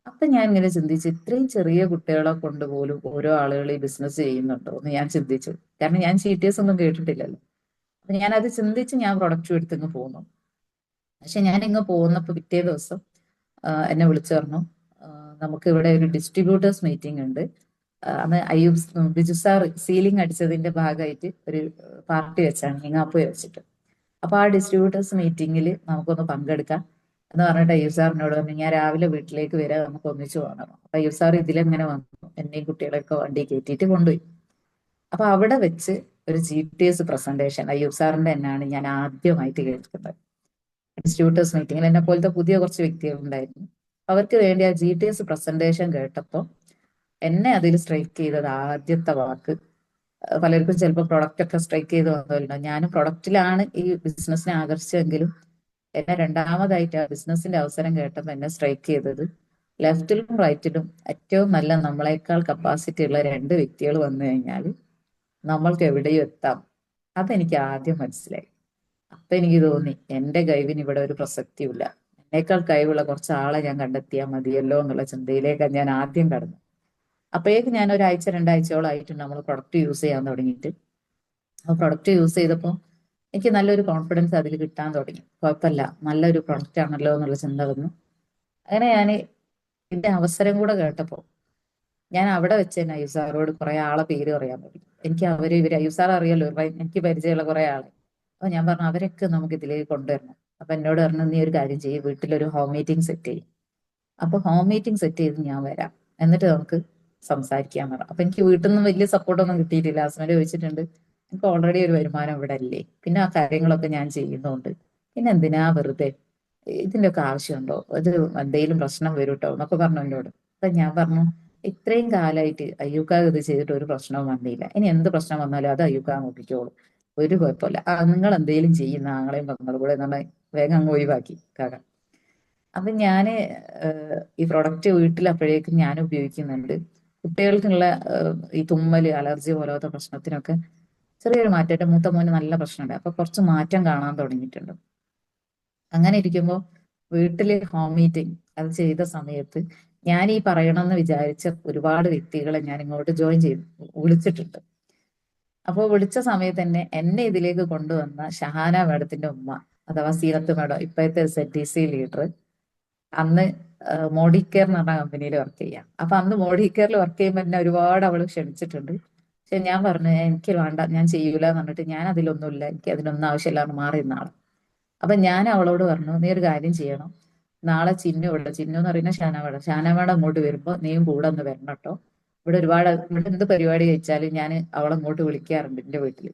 അപ്പൊ ഞാൻ ഇങ്ങനെ ചിന്തിച്ചു, ഇത്രയും ചെറിയ കുട്ടികളെ കൊണ്ട് പോലും ഓരോ ആളുകൾ ഈ ബിസിനസ് ചെയ്യുന്നുണ്ടോ എന്ന് ഞാൻ ചിന്തിച്ചു. കാരണം ഞാൻ GTS ഒന്നും കേട്ടിട്ടില്ലല്ലോ. അപ്പൊ ഞാൻ അത് ചിന്തിച്ച് ഞാൻ പ്രൊഡക്റ്റ് എടുത്തിങ്ങ് പോന്നു. പക്ഷെ ഞാൻ ഇങ്ങ് പോകുന്നപ്പോ പിറ്റേ ദിവസം എന്നെ വിളിച്ചു പറഞ്ഞു, നമുക്ക് ഇവിടെ ഒരു ഡിസ്ട്രിബ്യൂട്ടേഴ്സ് മീറ്റിംഗ് ഉണ്ട്. അന്ന് ബിജു സാർ സീലിംഗ് അടിച്ചതിന്റെ ഭാഗമായിട്ട് ഒരു പാർട്ടി വെച്ചാണ് നിങ്ങാപ്പുഴ വെച്ചിട്ട്. അപ്പൊ ആ ഡിസ്ട്രിബ്യൂട്ടേഴ്സ് മീറ്റിംഗിൽ നമുക്കൊന്ന് പങ്കെടുക്കാം എന്ന് പറഞ്ഞിട്ട് അയ്യൂബ് സാറിനോട് പറഞ്ഞു, ഞാൻ രാവിലെ വീട്ടിലേക്ക് വരാം, നമുക്ക് ഒന്നിച്ചു പോകണം. അപ്പൊ അയ്യൂബ് സാർ ഇതിലെങ്ങനെ വന്നു, എന്നെയും കുട്ടികളെയൊക്കെ വണ്ടി കയറ്റിയിട്ട് കൊണ്ടുപോയി. അപ്പൊ അവിടെ വെച്ച് ഒരു GTS പ്രസന്റേഷൻ അയ്യൂബ് സാറിന്റെ തന്നെയാണ് ഞാൻ ആദ്യമായിട്ട് കേൾക്കുന്നത്. ഡിസ്ട്രിബ്യൂട്ടേഴ്സ് മീറ്റിംഗിൽ എന്നെ പോലത്തെ പുതിയ കുറച്ച് വ്യക്തികൾ ഉണ്ടായിരുന്നു. അവർക്ക് വേണ്ടി ആ GTS പ്രസന്റേഷൻ കേട്ടപ്പോൾ എന്നെ അതിൽ സ്ട്രൈക്ക് ചെയ്തത് ആദ്യത്തെ വാക്ക്, പലർക്കും ചിലപ്പോൾ പ്രൊഡക്റ്റ് ഒക്കെ സ്ട്രൈക്ക് ചെയ്ത് വന്നല്ലോ, ഞാൻ പ്രൊഡക്റ്റിലാണ് ഈ ബിസിനസ്സിനെ ആകർഷിച്ചെങ്കിലും എന്നെ രണ്ടാമതായിട്ട് ആ ബിസിനസിന്റെ അവസരം കേട്ടപ്പോൾ എന്നെ സ്ട്രൈക്ക് ചെയ്തത് ലെഫ്റ്റിലും റൈറ്റിലും ഏറ്റവും നല്ല നമ്മളെക്കാൾ കപ്പാസിറ്റി ഉള്ള രണ്ട് വ്യക്തികൾ വന്നു കഴിഞ്ഞാൽ നമ്മൾക്ക് എവിടെയും എത്താം. അതെനിക്ക് ആദ്യം മനസ്സിലായി. അപ്പൊ എനിക്ക് തോന്നി എന്റെ കഴിവിന് ഇവിടെ ഒരു പ്രസക്തിയില്ല, എന്നേക്കാൾ കഴിവുള്ള കുറച്ച് ആളെ ഞാൻ കണ്ടെത്തിയാൽ മതിയല്ലോ എന്നുള്ള ചിന്തയിലേക്കാണ് ഞാൻ ആദ്യം കടന്നു. അപ്പോഴേക്ക് ഞാൻ ഒരാഴ്ച രണ്ടാഴ്ചയോളം ആയിട്ടുണ്ട് നമ്മൾ പ്രൊഡക്റ്റ് യൂസ് ചെയ്യാൻ തുടങ്ങിയിട്ട്. ആ പ്രൊഡക്റ്റ് യൂസ് ചെയ്തപ്പോൾ എനിക്ക് നല്ലൊരു കോൺഫിഡൻസ് അതിൽ കിട്ടാൻ തുടങ്ങി. കുഴപ്പമില്ല, നല്ലൊരു പ്രൊഡക്റ്റ് ആണല്ലോ എന്നുള്ള ചിന്ത വന്നു. അങ്ങനെ ഞാൻ ഇതിന്റെ അവസരം കൂടെ കേട്ടപ്പോൾ ഞാൻ അവിടെ വെച്ച് തന്നെ അയ്യു സാറോട് കുറെ ആളെ പേര് പറയാൻ തുടങ്ങി. എനിക്ക് ഇവര് അയ്യു സാർ അറിയാലോ, എനിക്ക് പരിചയമുള്ള കുറെ ആളെ. അപ്പൊ ഞാൻ പറഞ്ഞു അവരൊക്കെ നമുക്ക് ഇതിലേക്ക് കൊണ്ടുവരണം. അപ്പൊ എന്നോട് പറഞ്ഞു നീ ഒരു കാര്യം ചെയ്യ്, വീട്ടിലൊരു ഹോം മീറ്റിംഗ് സെറ്റ് ചെയ്യും. അപ്പൊ ഹോം മീറ്റിംഗ് സെറ്റ് ചെയ്ത് ഞാൻ വരാം, എന്നിട്ട് നമുക്ക് സംസാരിക്കാൻ പറഞ്ഞു. അപ്പൊ എനിക്ക് വീട്ടിൽ നിന്ന് വലിയ സപ്പോർട്ടൊന്നും കിട്ടിയിട്ടില്ല. ഹസ്ബൻഡ് ചോദിച്ചിട്ടുണ്ട് എനിക്ക് ഓൾറെഡി ഒരു വരുമാനം ഇവിടെ അല്ലേ, പിന്നെ ആ കാര്യങ്ങളൊക്കെ ഞാൻ ചെയ്യുന്നുണ്ട്, പിന്നെ എന്തിനാ വെറുതെ, ഇതിന്റെ ഒക്കെ ആവശ്യമുണ്ടോ, ഇത് എന്തെങ്കിലും പ്രശ്നം വരും കേട്ടോ എന്നൊക്കെ പറഞ്ഞു എന്നോട്. അപ്പൊ ഞാൻ പറഞ്ഞു ഇത്രയും കാലമായിട്ട് അയ്യൂക്ക ഇത് ചെയ്തിട്ട് ഒരു പ്രശ്നവും വന്നില്ല, ഇനി എന്ത് പ്രശ്നം വന്നാലും അത് അയ്യൂക്ക നോക്കിക്കോളൂ, ഒരു കുഴപ്പമില്ല, ആ നിങ്ങൾ എന്തെങ്കിലും ചെയ്യുന്ന ആങ്ങളെയും പെങ്ങളും കൂടെ എന്നുള്ള വേഗം അങ്ങ് ഒഴിവാക്കി കാക്ക. അപ്പൊ ഞാന് ഈ പ്രൊഡക്റ്റ് വീട്ടിൽ അപ്പോഴേക്കും ഞാൻ ഉപയോഗിക്കുന്നുണ്ട്. കുട്ടികൾക്കുള്ള ഈ തുമ്മല് അലർജി പോലത്തെ പ്രശ്നത്തിനൊക്കെ ചെറിയൊരു മാറ്റം, എന്റെ മൂത്ത മോന് നല്ല പ്രശ്നമുണ്ട്, അപ്പൊ കുറച്ച് മാറ്റം കാണാൻ തുടങ്ങിയിട്ടുണ്ട്. അങ്ങനെ ഇരിക്കുമ്പോൾ വീട്ടില് ഹോം മീറ്റിംഗ് അത് ചെയ്ത സമയത്ത് ഞാൻ ഈ പറയണമെന്ന് വിചാരിച്ച ഒരുപാട് വ്യക്തികളെ ഞാൻ ഇങ്ങോട്ട് ജോയിൻ ചെയ്തു, വിളിച്ചിട്ടുണ്ട്. അപ്പോൾ വിളിച്ച സമയത്ത് തന്നെ എന്നെ ഇതിലേക്ക് കൊണ്ടുവന്ന ഷഹാന മേഡത്തിന്റെ ഉമ്മ, അഥവാ സീനത്ത് മേഡം, ഇപ്പോഴത്തെ ZDC ലീഡർ, അന്ന് മോഡി കെയർ എന്ന് പറഞ്ഞ കമ്പനിയിൽ വർക്ക് ചെയ്യാം. അപ്പൊ അന്ന് മോഡി കെയറിൽ വർക്ക് ചെയ്യുമ്പോൾ എന്നെ ഒരുപാട് അവള് ക്ഷണിച്ചിട്ടുണ്ട്. പക്ഷെ ഞാൻ പറഞ്ഞു എനിക്ക് വേണ്ട, ഞാൻ ചെയ്യൂല എന്ന് പറഞ്ഞിട്ട് ഞാൻ അതിലൊന്നുമില്ല, എനിക്ക് അതിനൊന്നും ആവശ്യമില്ല എന്ന് മാറി നിന്നാണ്. അപ്പൊ ഞാൻ അവളോട് പറഞ്ഞു നീ ഒരു കാര്യം ചെയ്യണം, നാളെ ചിന്നു ഇവിടെ, ചിന്നു എന്ന് പറയുന്ന ഷാനവാട, ഷാനവാട അങ്ങോട്ട് വരുമ്പോ നീയും കൂടെ ഒന്ന് വരണം കേട്ടോ. ഇവിടെ ഒരുപാട് ഇവിടെ എന്ത് പരിപാടി കഴിച്ചാലും ഞാൻ അവളെ അങ്ങോട്ട് വിളിക്കാറുണ്ട് എന്റെ വീട്ടിൽ.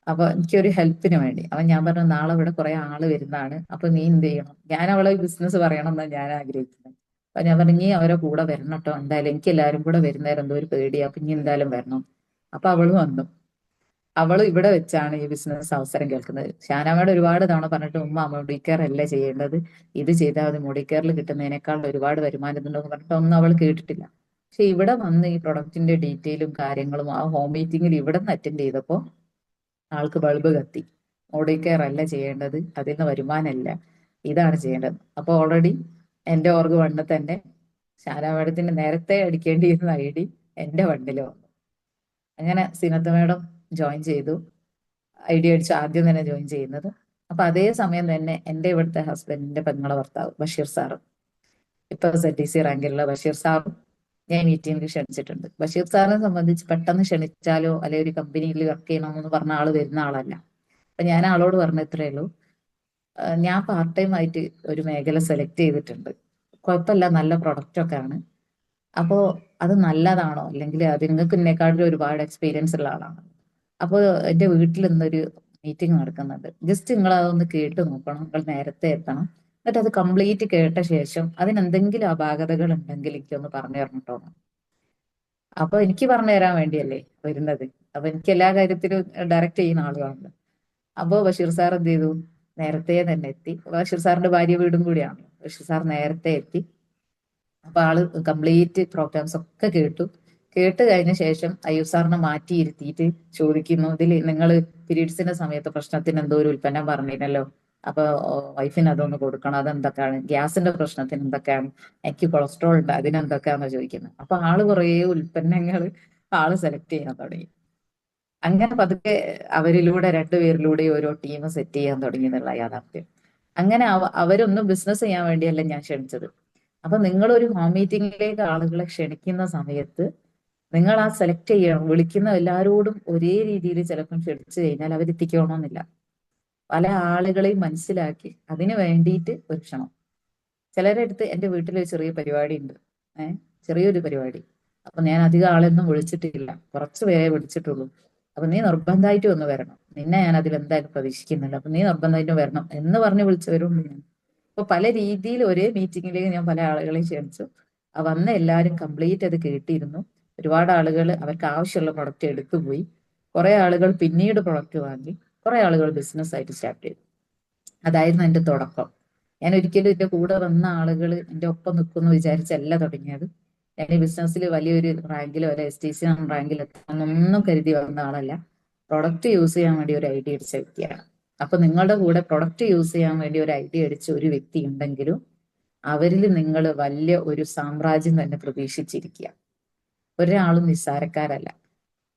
അപ്പൊ എനിക്കൊരു ഹെൽപ്പിന് വേണ്ടി. അപ്പൊ ഞാൻ പറഞ്ഞു നാളെ ഇവിടെ കുറെ ആള് വരുന്നതാണ്, അപ്പൊ നീ എന്ത് ചെയ്യണം, ഞാൻ അവളെ ബിസിനസ് പറയണം എന്നാണ് ഞാൻ ആഗ്രഹിക്കുന്നത്. അപ്പൊ ഞാൻ പറഞ്ഞു നീ അവരെ കൂടെ വരണം കേട്ടോ, എന്തായാലും എനിക്ക് എല്ലാവരും കൂടെ വരുന്നേരം എന്തോ ഒരു പേടിയാ, അപ്പൊ ഇനി എന്തായാലും വരണം. അപ്പൊ അവള് വന്നു. അവള് ഇവിടെ വെച്ചാണ് ഈ ബിസിനസ് അവസരം കേൾക്കുന്നത്. ഷാനാമയുടെ ഒരുപാട് തവണ പറഞ്ഞിട്ട് ഉമ്മ മോഡിക്കെയർ അല്ലേ ചെയ്യേണ്ടത്, ഇത് ചെയ്താൽ മതി, മോഡിക്കെയറിൽ കിട്ടുന്നതിനേക്കാൾ ഒരുപാട് വരുമാനം ഉണ്ടെന്ന് പറഞ്ഞിട്ട് ഒന്നും അവൾ കേട്ടിട്ടില്ല. പക്ഷെ ഇവിടെ വന്ന് ഈ പ്രൊഡക്റ്റിന്റെ ഡീറ്റെയിലും കാര്യങ്ങളും ആ ഹോം മീറ്റിംഗിൽ ഇവിടെ നിന്ന് അറ്റൻഡ് ചെയ്തപ്പോൾ ആൾക്ക് ബൾബ് കത്തി. മോഡിക്കെയർ അല്ല ചെയ്യേണ്ടത്, അതിൽ നിന്ന് വരുമാനമല്ല, ഇതാണ് ചെയ്യേണ്ടത്. അപ്പൊ ഓൾറെഡി എന്റെ ഓർഗ് വണ്ണിൽ തന്നെ ഷാനാ മേഡത്തിന് നേരത്തെ അടിക്കേണ്ടിയിരുന്ന ID എന്റെ വണ്ടിൽ വന്നു. അങ്ങനെ സിനത്ത് മേഡം ജോയിൻ ചെയ്തു. ID അടിച്ചു ആദ്യം തന്നെ ജോയിൻ ചെയ്യുന്നത്. അപ്പൊ അതേ സമയം തന്നെ എന്റെ ഇവിടുത്തെ ഹസ്ബൻഡിന്റെ പെങ്ങളെ ഭർത്താവ് ബഷീർ സാറും, ഇപ്പൊ ZDC റാങ്കിലുള്ള ബഷീർ സാറും ഞാൻ മീറ്റിംഗിൽ ക്ഷണിച്ചിട്ടുണ്ട്. ബഷീർ സാറിനെ സംബന്ധിച്ച് പെട്ടെന്ന് ക്ഷണിച്ചാലോ അല്ലെങ്കിൽ ഒരു കമ്പനിയിൽ വർക്ക് ചെയ്യണമെന്ന് പറഞ്ഞ ആള് വരുന്ന ആളല്ല. അപ്പൊ ഞാൻ ആളോട് പറഞ്ഞ ഇത്രയേ ഉള്ളൂ, ഞാൻ പാർട്ട് ടൈം ആയിട്ട് ഒരു മേഖല സെലക്ട് ചെയ്തിട്ടുണ്ട്, കുഴപ്പമില്ല, നല്ല പ്രൊഡക്റ്റ് ഒക്കെ ആണ്. അപ്പോ അത് നല്ലതാണോ, അല്ലെങ്കിൽ അത് നിങ്ങൾക്ക് എന്നെക്കാട്ടിലും ഒരുപാട് എക്സ്പീരിയൻസ് ഉള്ള ആളാണ്. അപ്പോൾ എന്റെ വീട്ടിൽ ഇന്നൊരു മീറ്റിംഗ് നടക്കുന്നുണ്ട്, ജസ്റ്റ് നിങ്ങൾ അതൊന്ന് കേട്ട് നോക്കണം, നിങ്ങൾ നേരത്തെ എത്തണം, എന്നിട്ട് അത് കംപ്ലീറ്റ് കേട്ട ശേഷം അതിനെന്തെങ്കിലും അപാകതകൾ ഉണ്ടെങ്കിൽ എനിക്കൊന്ന് പറഞ്ഞു തരണം കേട്ടോ. അപ്പൊ എനിക്ക് പറഞ്ഞു തരാൻ വേണ്ടിയല്ലേ വരുന്നത്, അപ്പൊ എനിക്ക് എല്ലാ കാര്യത്തിലും ഡയറക്റ്റ് ചെയ്യുന്ന ആളുകളാണല്ലോ. അപ്പോ ബഷീർ സാർ എന്ത് ചെയ്തു, നേരത്തെ തന്നെ എത്തി. ബഷീർ സാറിന്റെ ഭാര്യ വീടും കൂടിയാണ്. ബഷീർ സാർ നേരത്തെ എത്തി. അപ്പൊ ആള് കംപ്ലീറ്റ് പ്രോഗ്രാംസ് ഒക്കെ കേട്ടു. കേട്ട് കഴിഞ്ഞ ശേഷം അയ്യൂബ് സാറിനെ മാറ്റിയിരുത്തിയിട്ട് ചോദിക്കുന്നു, ഇതിൽ നിങ്ങൾ പീരീഡ്സിന്റെ സമയത്ത് പ്രശ്നത്തിന് എന്തോ ഒരു ഉൽപ്പന്നം പറഞ്ഞിരുന്നല്ലോ, അപ്പൊ വൈഫിന് അതൊന്ന് കൊടുക്കണം, അതെന്തൊക്കെയാണ്, ഗ്യാസിന്റെ പ്രശ്നത്തിന് എന്തൊക്കെയാണ്, എനിക്ക് കൊളസ്ട്രോൾ ഉണ്ട് അതിനെന്തൊക്കെയാണെന്ന് ചോദിക്കുന്നത്. അപ്പൊ ആള് കുറേ ഉൽപ്പന്നങ്ങൾ ആള് സെലക്ട് ചെയ്യാൻ തുടങ്ങി. അങ്ങനെ പതുക്കെ അവരിലൂടെ രണ്ടുപേരിലൂടെ ഓരോ ടീം സെറ്റ് ചെയ്യാൻ തുടങ്ങി എന്നുള്ള യാഥാർത്ഥ്യം. അങ്ങനെ അവരൊന്നും ബിസിനസ് ചെയ്യാൻ വേണ്ടിയല്ല ഞാൻ ക്ഷണിച്ചത്. അപ്പൊ നിങ്ങൾ ഒരു ഹോം മീറ്റിംഗിലേക്ക് ആളുകളെ ക്ഷണിക്കുന്ന സമയത്ത് നിങ്ങൾ ആ സെലക്ട് ചെയ്യണം, വിളിക്കുന്ന എല്ലാവരോടും ഒരേ രീതിയിൽ ചിലപ്പം ക്ഷണിച്ചു കഴിഞ്ഞാൽ അവരെത്തിക്കണമെന്നില്ല. പല ആളുകളെയും മനസ്സിലാക്കി അതിന് വേണ്ടിയിട്ട് ഒരു ക്ഷണം. ചിലരുടെ അടുത്ത് എന്റെ വീട്ടിൽ ഒരു ചെറിയ പരിപാടി ഉണ്ട്, ചെറിയൊരു പരിപാടി, അപ്പൊ ഞാൻ അധികം ആളൊന്നും വിളിച്ചിട്ടില്ല, കുറച്ച് പേരെ വിളിച്ചിട്ടുള്ളൂ. അപ്പൊ നീ നിർബന്ധമായിട്ടും ഒന്ന് വരണം, നിന്നെ ഞാൻ അതിൽ എന്തായാലും പ്രതീക്ഷിക്കുന്നില്ല, അപ്പൊ നീ നിർബന്ധമായിട്ടും വരണം എന്ന് പറഞ്ഞ് വിളിച്ചവരുണ്ട് ഞാൻ. അപ്പൊ പല രീതിയിൽ ഒരേ മീറ്റിംഗിലേക്ക് ഞാൻ പല ആളുകളെയും ക്ഷണിച്ചു. വന്ന എല്ലാവരും കംപ്ലീറ്റ് അത് കേട്ടിരുന്നു. ഒരുപാട് ആളുകൾ അവർക്ക് ആവശ്യമുള്ള പ്രൊഡക്റ്റ് എടുത്തുപോയി. കുറെ ആളുകൾ പിന്നീട് പ്രൊഡക്റ്റ് വാങ്ങി. കുറെ ആളുകൾ ബിസിനസ് ആയിട്ട് സ്റ്റാർട്ട് ചെയ്തു. അതായിരുന്നു എന്റെ തുടക്കം. ഞാൻ ഒരിക്കലും എന്റെ കൂടെ വന്ന ആളുകൾ എന്റെ ഒപ്പം നിൽക്കുന്നു വിചാരിച്ചല്ല തുടങ്ങിയത്. ഞാൻ ഈ ബിസിനസ്സിൽ വലിയൊരു റാങ്കിലോ അല്ലെ STC റാങ്കിൽ എത്താനൊന്നും കരുതി വന്ന ആളല്ല. പ്രൊഡക്റ്റ് യൂസ് ചെയ്യാൻ വേണ്ടി ഒരു ഐഡിയ അടിച്ച വ്യക്തിയാണ്. അപ്പൊ നിങ്ങളുടെ കൂടെ പ്രൊഡക്റ്റ് യൂസ് ചെയ്യാൻ വേണ്ടി ഒരു ഐഡിയ അടിച്ച ഒരു വ്യക്തി ഉണ്ടെങ്കിലും അവരിൽ നിങ്ങൾ വലിയ ഒരു സാമ്രാജ്യം തന്നെ പ്രതീക്ഷിച്ചിരിക്കുക. ഒരാളും നിസ്സാരക്കാരല്ല.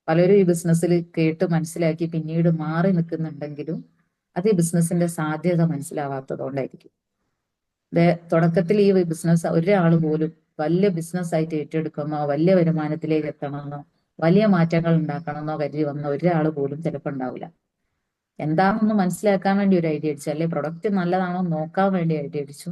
പലരും ഈ ബിസിനസ്സിൽ കേട്ട് മനസ്സിലാക്കി പിന്നീട് മാറി നിൽക്കുന്നുണ്ടെങ്കിലും അത് ഈ ബിസിനസിന്റെ സാധ്യത മനസ്സിലാവാത്തത് കൊണ്ടായിരിക്കും. തുടക്കത്തിൽ ഈ ബിസിനസ് ഒരാൾ പോലും വലിയ ബിസിനസ് ആയിട്ട് ഏറ്റെടുക്കണമോ, വലിയ വരുമാനത്തിലേക്ക് എത്തണമെന്നോ, വലിയ മാറ്റങ്ങൾ ഉണ്ടാക്കണമെന്നോ കരുതി വന്ന ഒരാൾ പോലും ചിലപ്പോൾ ഉണ്ടാവില്ല. എന്താണെന്ന് മനസ്സിലാക്കാൻ വേണ്ടി ഒരു ഐഡിയ അടിച്ചു, അല്ലെ പ്രൊഡക്റ്റ് നല്ലതാണോ നോക്കാൻ വേണ്ടി ഐഡിയ അടിച്ചു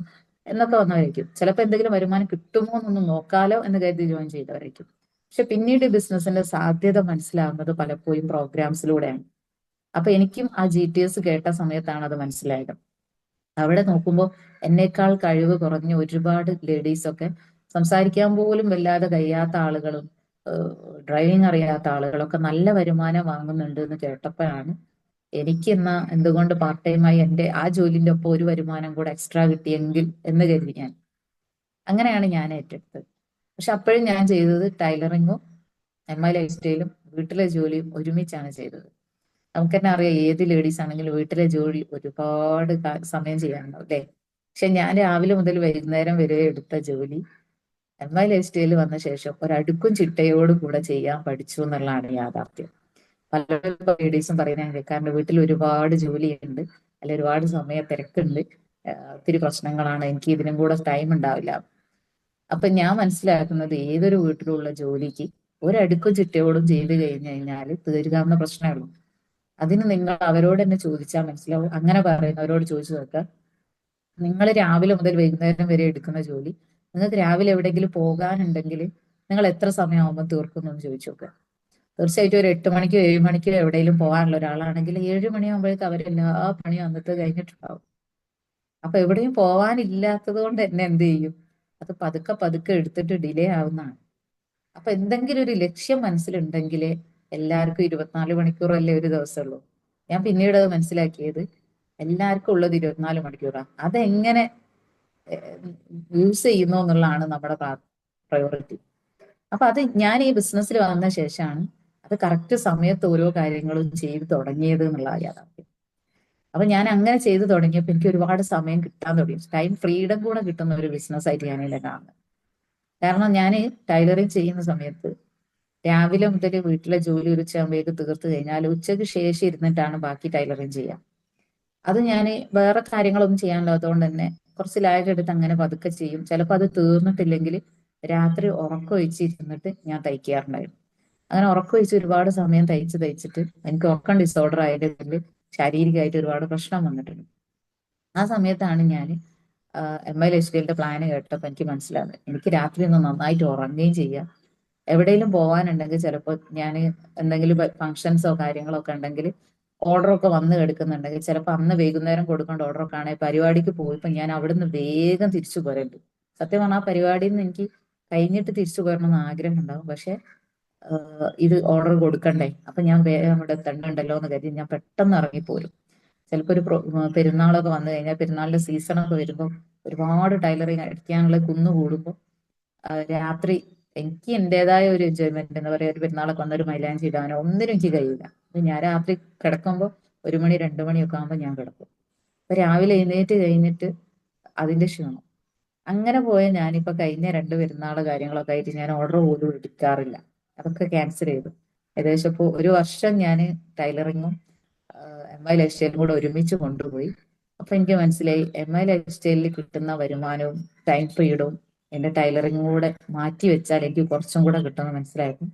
എന്നൊക്കെ വന്നവരായിരിക്കും. ചിലപ്പോൾ എന്തെങ്കിലും വരുമാനം കിട്ടുമോ എന്നൊന്ന് നോക്കാലോ എന്ന് കരുതി ജോയിൻ ചെയ്തവരായിരിക്കും. പക്ഷെ പിന്നീട് ബിസിനസിന്റെ സാധ്യത മനസ്സിലാവുന്നത് പലപ്പോഴും പ്രോഗ്രാംസിലൂടെയാണ്. അപ്പൊ എനിക്കും ആ GTS കേട്ട സമയത്താണ് അത് മനസ്സിലായത്. അവിടെ നോക്കുമ്പോൾ എന്നേക്കാൾ കഴിവ് കുറഞ്ഞ ഒരുപാട് ലേഡീസ് ഒക്കെ, സംസാരിക്കാൻ പോലും വല്ലാതെ കഴിയാത്ത ആളുകളും ഡ്രൈവിംഗ് അറിയാത്ത ആളുകളൊക്കെ നല്ല വരുമാനം വാങ്ങുന്നുണ്ട് എന്ന് കേട്ടപ്പോഴാണ് എനിക്ക് എന്നാ എന്തുകൊണ്ട് പാർട്ട് ടൈമായി എന്റെ ആ ജോലിന്റെ ഒപ്പം ഒരു വരുമാനം കൂടെ എക്സ്ട്രാ കിട്ടിയെങ്കിൽ എന്ന് കരുതി ഞാൻ. അങ്ങനെയാണ് ഞാൻ ഏറ്റെടുത്തത്. പക്ഷെ അപ്പോഴും ഞാൻ ചെയ്തത് ടൈലറിങ്ങും MI ലൈഫ് സ്റ്റൈലും വീട്ടിലെ ജോലിയും ഒരുമിച്ചാണ് ചെയ്തത്. നമുക്ക് തന്നെ അറിയാം, ഏത് ലേഡീസ് ആണെങ്കിലും വീട്ടിലെ ജോലി ഒരുപാട് സമയം ചെയ്യാനുണ്ടാവും അല്ലേ. പക്ഷെ ഞാൻ രാവിലെ മുതൽ വൈകുന്നേരം വരെ എടുത്ത ജോലി MI ലൈഫ് സ്റ്റൈലിൽ വന്ന ശേഷം ഒരടുക്കും ചിട്ടയോടും കൂടെ ചെയ്യാൻ പഠിച്ചു എന്നുള്ളതാണ് യാഥാർത്ഥ്യം. പല ലേഡീസും പറയുന്നത് കേൾക്കാറുണ്ട്, വീട്ടിൽ ഒരുപാട് ജോലിയുണ്ട്, അല്ലെ ഒരുപാട് സമയ തിരക്കുണ്ട്, ഒത്തിരി പ്രശ്നങ്ങളാണ്, എനിക്ക് ഇതിനും കൂടെ ടൈം ഉണ്ടാവില്ല. അപ്പൊ ഞാൻ മനസ്സിലാക്കുന്നത് ഏതൊരു വീട്ടിലുള്ള ജോലിക്ക് ഒരടുക്കും ചിട്ടയോടും ചെയ്ത് കഴിഞ്ഞു കഴിഞ്ഞാൽ തീരുകാവുന്ന പ്രശ്നമേ ഉള്ളൂ. അതിന് നിങ്ങൾ അവരോട് തന്നെ ചോദിച്ചാൽ മനസ്സിലാവും. അങ്ങനെ പറയുന്നവരോട് ചോദിച്ചു നോക്കുക, നിങ്ങൾ രാവിലെ മുതൽ വൈകുന്നേരം വരെ എടുക്കുന്ന ജോലി നിങ്ങൾക്ക് രാവിലെ എവിടെയെങ്കിലും പോകാനുണ്ടെങ്കിൽ നിങ്ങൾ എത്ര സമയമാകുമ്പോൾ തീർക്കുന്നു എന്ന് ചോദിച്ചു നോക്കുക. തീർച്ചയായിട്ടും ഒരു 8 മണിക്കോ 7 മണിക്കോ എവിടെയെങ്കിലും പോകാനുള്ള ഒരാളാണെങ്കിൽ 7 മണിയാകുമ്പോഴേക്ക് അവരെല്ലാ പണിയും അന്നത്തെ കഴിഞ്ഞിട്ടുണ്ടാവും. അപ്പൊ എവിടെയും പോവാനില്ലാത്തത് കൊണ്ട് തന്നെ എന്ത് ചെയ്യും, അത് പതുക്കെ പതുക്കെ എടുത്തിട്ട് ഡിലേ ആവുന്നതാണ്. അപ്പൊ എന്തെങ്കിലും ഒരു ലക്ഷ്യം മനസ്സിലുണ്ടെങ്കിലേ എല്ലാവർക്കും 24 മണിക്കൂറല്ലേ ഒരു ദിവസമുള്ളൂ. ഞാൻ പിന്നീട് അത് മനസ്സിലാക്കിയത് എല്ലാവർക്കും ഉള്ളത് 24 മണിക്കൂറാണ്. അതെങ്ങനെ യൂസ് ചെയ്യുന്നു എന്നുള്ളതാണ് നമ്മുടെ പ്രയോറിറ്റി. അപ്പൊ അത് ഞാൻ ഈ ബിസിനസ്സിൽ വന്ന ശേഷമാണ് അത് കറക്റ്റ് സമയത്ത് ഓരോ കാര്യങ്ങളും ചെയ്തു തുടങ്ങിയത് എന്നുള്ള യാഥാർത്ഥ്യം. അപ്പൊ ഞാൻ അങ്ങനെ ചെയ്തു തുടങ്ങിയപ്പോൾ എനിക്ക് ഒരുപാട് സമയം കിട്ടാൻ തുടങ്ങി. ടൈം ഫ്രീഡം കൂടെ കിട്ടുന്ന ഒരു ബിസിനസ് ആയിട്ട് ഞാൻ ഇതിനെ കാണുന്നത്. കാരണം ഞാൻ ടൈലറിങ് ചെയ്യുന്ന സമയത്ത് രാവിലെ മുതൽ വീട്ടിലെ ജോലി ഒരു ഉച്ചയാകുമ്പോഴേക്ക് തീർത്ത് കഴിഞ്ഞാൽ ഉച്ചയ്ക്ക് ശേഷം ഇരുന്നിട്ടാണ് ബാക്കി ടൈലറിങ് ചെയ്യാം. അത് ഞാൻ വേറെ കാര്യങ്ങളൊന്നും ചെയ്യാനുള്ളതുകൊണ്ട് തന്നെ കുറച്ച് ലാഗ് എടുത്ത് അങ്ങനെ പതുക്കെ ചെയ്യും. ചിലപ്പോൾ അത് തീർന്നിട്ടില്ലെങ്കിൽ രാത്രി ഉറക്കമൊഴിച്ചിരുന്നിട്ട് ഞാൻ തയ്ക്കാറുണ്ടായിരുന്നു. അങ്ങനെ ഉറക്കമൊഴിച്ച് ഒരുപാട് സമയം തയ്ച്ചിട്ട് എനിക്ക് ഉറക്കം ഡിസോർഡർ ആയതിൽ ശാരീരികമായിട്ട് ഒരുപാട് പ്രശ്നം വന്നിട്ടുണ്ട്. ആ സമയത്താണ് ഞാൻ MI ലൈഫ് സ്റ്റൈലിന്റെ പ്ലാന് കേട്ടപ്പോൾ എനിക്ക് മനസ്സിലാകുന്നത് എനിക്ക് രാത്രി ഒന്ന് നന്നായിട്ട് ഉറങ്ങുകയും ചെയ്യാം. എവിടെയെങ്കിലും പോകാനുണ്ടെങ്കിൽ ചിലപ്പോൾ ഞാൻ എന്തെങ്കിലും ഫങ്ഷൻസോ കാര്യങ്ങളോ ഒക്കെ ഉണ്ടെങ്കിൽ ഓർഡറൊക്കെ വന്ന് കിടക്കുന്നുണ്ടെങ്കിൽ ചിലപ്പോൾ അന്ന് വൈകുന്നേരം കൊടുക്കേണ്ട ഓർഡറൊക്കെ ആണെങ്കിൽ പരിപാടിക്ക് പോയപ്പോൾ ഞാൻ അവിടുന്ന് വേഗം തിരിച്ചു പോരുന്നുണ്ട്. സത്യം പറഞ്ഞാൽ ആ പരിപാടിയിൽ നിന്ന് എനിക്ക് കഴിഞ്ഞിട്ട് തിരിച്ചു പോരണമെന്ന് ആഗ്രഹം ഉണ്ടാവും. പക്ഷെ ഇത് ഓർഡർ കൊടുക്കണ്ടേ, അപ്പൊ ഞാൻ വേഗം അവിടെ എത്തണ്ടല്ലോ എന്ന് കരുതി ഞാൻ പെട്ടെന്ന് ഇറങ്ങിപ്പോരും. ചിലപ്പോൾ ഒരു പെരുന്നാളൊക്കെ വന്നു കഴിഞ്ഞാൽ പെരുന്നാളിന്റെ സീസണൊക്കെ വരുമ്പോൾ ഒരുപാട് ടൈലറിങ് അടിക്കാനുള്ള കുന്നു കൂടുമ്പോൾ രാത്രി എനിക്ക് എന്റേതായ ഒരു എൻജോയ്മെന്റ് എന്താ പറയാ, ഒരു പെരുന്നാളൊക്കെ വന്ന ഒരു മൈലാഞ്ചി ഇടാനോ ഒന്നിനും എനിക്ക് കഴിയില്ല. അപ്പൊ ഞാൻ രാത്രി കിടക്കുമ്പോൾ 1 മണി 2 മണിയൊക്കെ ആകുമ്പോൾ ഞാൻ കിടക്കും. അപ്പൊ രാവിലെ എഴുന്നേറ്റ് കഴിഞ്ഞിട്ട് അതിന്റെ ക്ഷീണം. അങ്ങനെ പോയ ഞാനിപ്പോ കഴിഞ്ഞ 2 പെരുന്നാള് കാര്യങ്ങളൊക്കെ ആയിട്ട് ഞാൻ ഓർഡർ പോലും എടുക്കാറില്ല. അതൊക്കെ ക്യാൻസൽ ചെയ്തു. ഏകദേശം ഇപ്പൊ 1 വർഷം ഞാൻ ടൈലറിങ്ങും MI ലൈഫ് സ്റ്റൈലും കൂടെ ഒരുമിച്ച് കൊണ്ടുപോയി. അപ്പൊ എനിക്ക് മനസ്സിലായി MI ലൈഫ് സ്റ്റൈലിൽ കിട്ടുന്ന വരുമാനവും ടൈം ഫ്രീഡവും എന്റെ ടൈലറിങ്ങും കൂടെ മാറ്റി വെച്ചാൽ എനിക്ക് കുറച്ചും കൂടെ കിട്ടുമെന്ന് മനസ്സിലായപ്പോൾ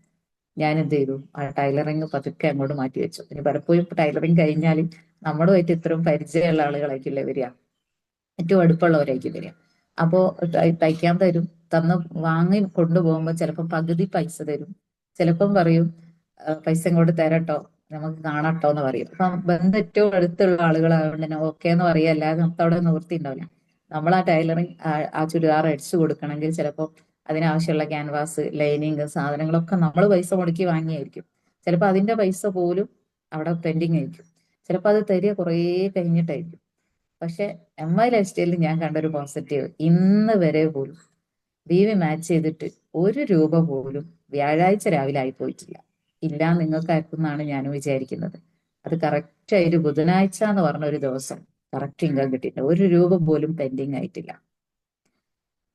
ഞാൻ എന്ത് ചെയ്തു, ആ ടൈലറിങ് പതുക്കെ അങ്ങോട്ട് മാറ്റി വെച്ചു. ഇനി പലപ്പോഴും ടൈലറിങ് കഴിഞ്ഞാൽ നമ്മളുമായിട്ട് ഇത്രയും പരിചയമുള്ള ആളുകളായിരിക്കില്ലേ വരിക, ഏറ്റവും അടുപ്പമുള്ളവരായിരിക്കും വരിക. അപ്പോ തയ്ക്കാൻ തരും, തന്ന് വാങ്ങി കൊണ്ടുപോകുമ്പോൾ ചിലപ്പോൾ പകുതി പൈസ തരും, ചിലപ്പം പറയും പൈസ ഇങ്ങോട്ട് തരട്ടോ നമുക്ക് കാണട്ടോ എന്ന് പറയും. അപ്പൊ ബന്ധം ഏറ്റവും അടുത്തുള്ള ആളുകളായതുകൊണ്ട് തന്നെ ഓക്കെ എന്ന് പറയല്ലാതെ നമുക്ക് അവിടെ നിവൃത്തി ഉണ്ടാവില്ല. നമ്മൾ ആ ടൈലറിങ് ആ ചുരിദാർ അടിച്ചു കൊടുക്കണമെങ്കിൽ ചിലപ്പോൾ അതിനാവശ്യമുള്ള ക്യാൻവാസ്, ലൈനിങ്, സാധനങ്ങളൊക്കെ നമ്മൾ പൈസ മുടക്കി വാങ്ങിയായിരിക്കും. ചിലപ്പോൾ അതിന്റെ പൈസ പോലും അവിടെ പെൻഡിങ് ആയിരിക്കും. ചിലപ്പോൾ അത് തരിക കുറേ കഴിഞ്ഞിട്ടായിരിക്കും. പക്ഷെ MI ലൈഫ് സ്റ്റൈലിൽ ഞാൻ കണ്ട ഒരു പോസിറ്റീവ്, ഇന്ന് വരെ പോലും DV മാച്ച് ചെയ്തിട്ട് 1 രൂപ പോലും വ്യാഴാഴ്ച രാവിലെ ആയി പോയിട്ടില്ല. ഇല്ല, നിങ്ങൾക്ക് അയക്കുന്നാണ് ഞാനും വിചാരിക്കുന്നത്. അത് കറക്റ്റ് ആയിട്ട് ബുധനാഴ്ച എന്ന് പറഞ്ഞ ഒരു ദിവസം കറക്റ്റ് ഇൻകം കിട്ടിയിട്ടുണ്ട്. 1 രൂപ പോലും പെൻഡിങ് ആയിട്ടില്ല.